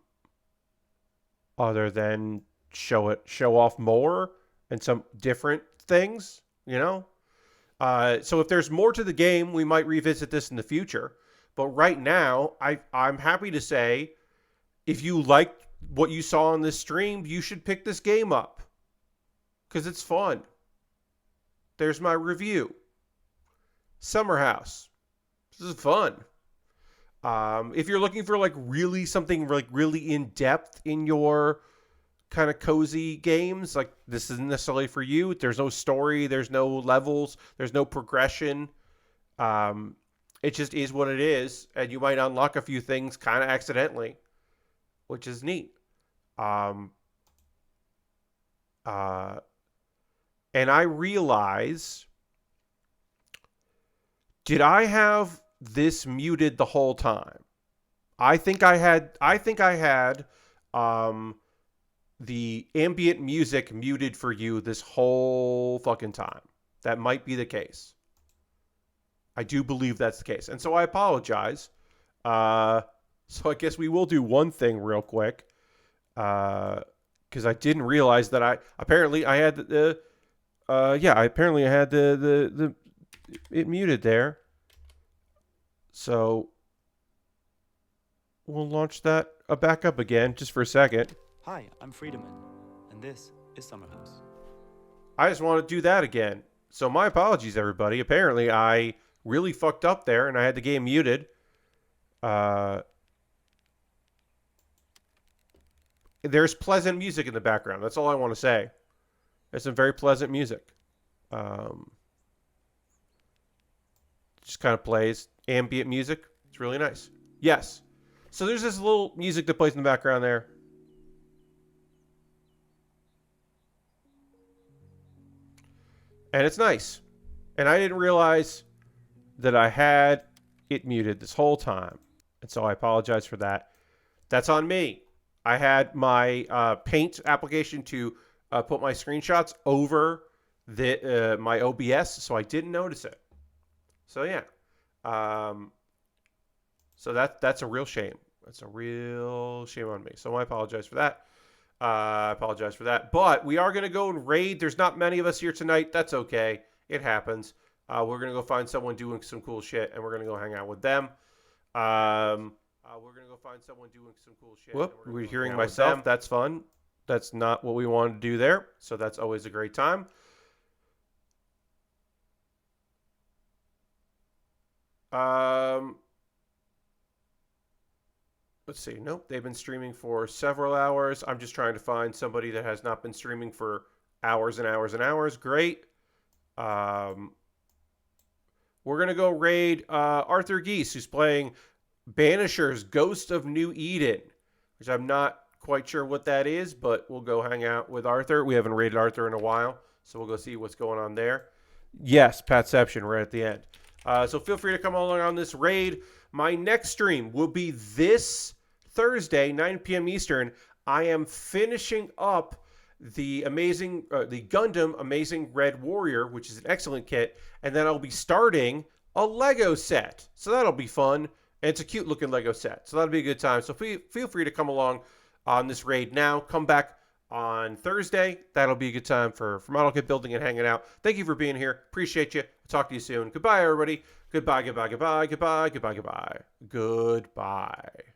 S1: than show off more and some different things, you know. So if there's more to the game, we might revisit this in the future. But right now, I'm happy to say, if you liked what you saw on this stream, you should pick this game up, because it's fun. There's my review. SUMMERHOUSE. This is fun. If you're looking for like really something like really in depth in your kind of cozy games, like, this isn't necessarily for you. There's no story, there's no levels, there's no progression. It just is what it is, and you might unlock a few things kind of accidentally, which is neat. And I realize, did I have this muted the whole time? I think I had the ambient music muted for you this whole fucking time. That might be the case. I do believe that's the case. And so I apologize. So I guess we will do one thing real quick. Because I didn't realize that I had it muted there. So we'll launch that back up again just for a second.
S2: Hi, I'm Friedemann, and this is SUMMERHOUSE.
S1: I just want to do that again. So my apologies, everybody. Apparently, I really fucked up there, and I had the game muted. There's pleasant music in the background. That's all I want to say. There's some very pleasant music. Just kind of plays ambient music. It's really nice. Yes. So there's this little music that plays in the background there. And it's nice. And I didn't realize that I had it muted this whole time. And so I apologize for that. That's on me. I had my Paint application to put my screenshots over my OBS, so I didn't notice it. So yeah. So that's a real shame. That's a real shame on me. So I apologize for that. I apologize for that. But we are going to go and raid. There's not many of us here tonight. That's okay. It happens. We're going to go find someone doing some cool shit, and we're going to go hang out with them. We're going to go find someone doing some cool shit. Whoop, we're hearing myself. That's fun. That's not what we wanted to do there. So that's always a great time. Let's see. Nope. They've been streaming for several hours. I'm just trying to find somebody that has not been streaming for hours and hours and hours. Great. We're going to go raid Arthur Geese, who's playing Banisher's Ghost of New Eden, which I'm not quite sure what that is, but we'll go hang out with Arthur. We haven't raided Arthur in a while, so we'll go see what's going on there. Yes, Patception right at the end. So feel free to come along on this raid. My next stream will be this Thursday, 9 p.m. Eastern. I am finishing up the Gundam Amazing Red Warrior, which is an excellent kit, and then I'll be starting a Lego set. So that'll be fun, and it's a cute looking Lego set. So that'll be a good time. So feel free to come along on this raid now. Come back on Thursday. That'll be a good time for model kit building and hanging out. Thank you for being here. Appreciate you. Talk to you soon. Goodbye, everybody. Goodbye, goodbye, goodbye, goodbye, goodbye, goodbye. Goodbye.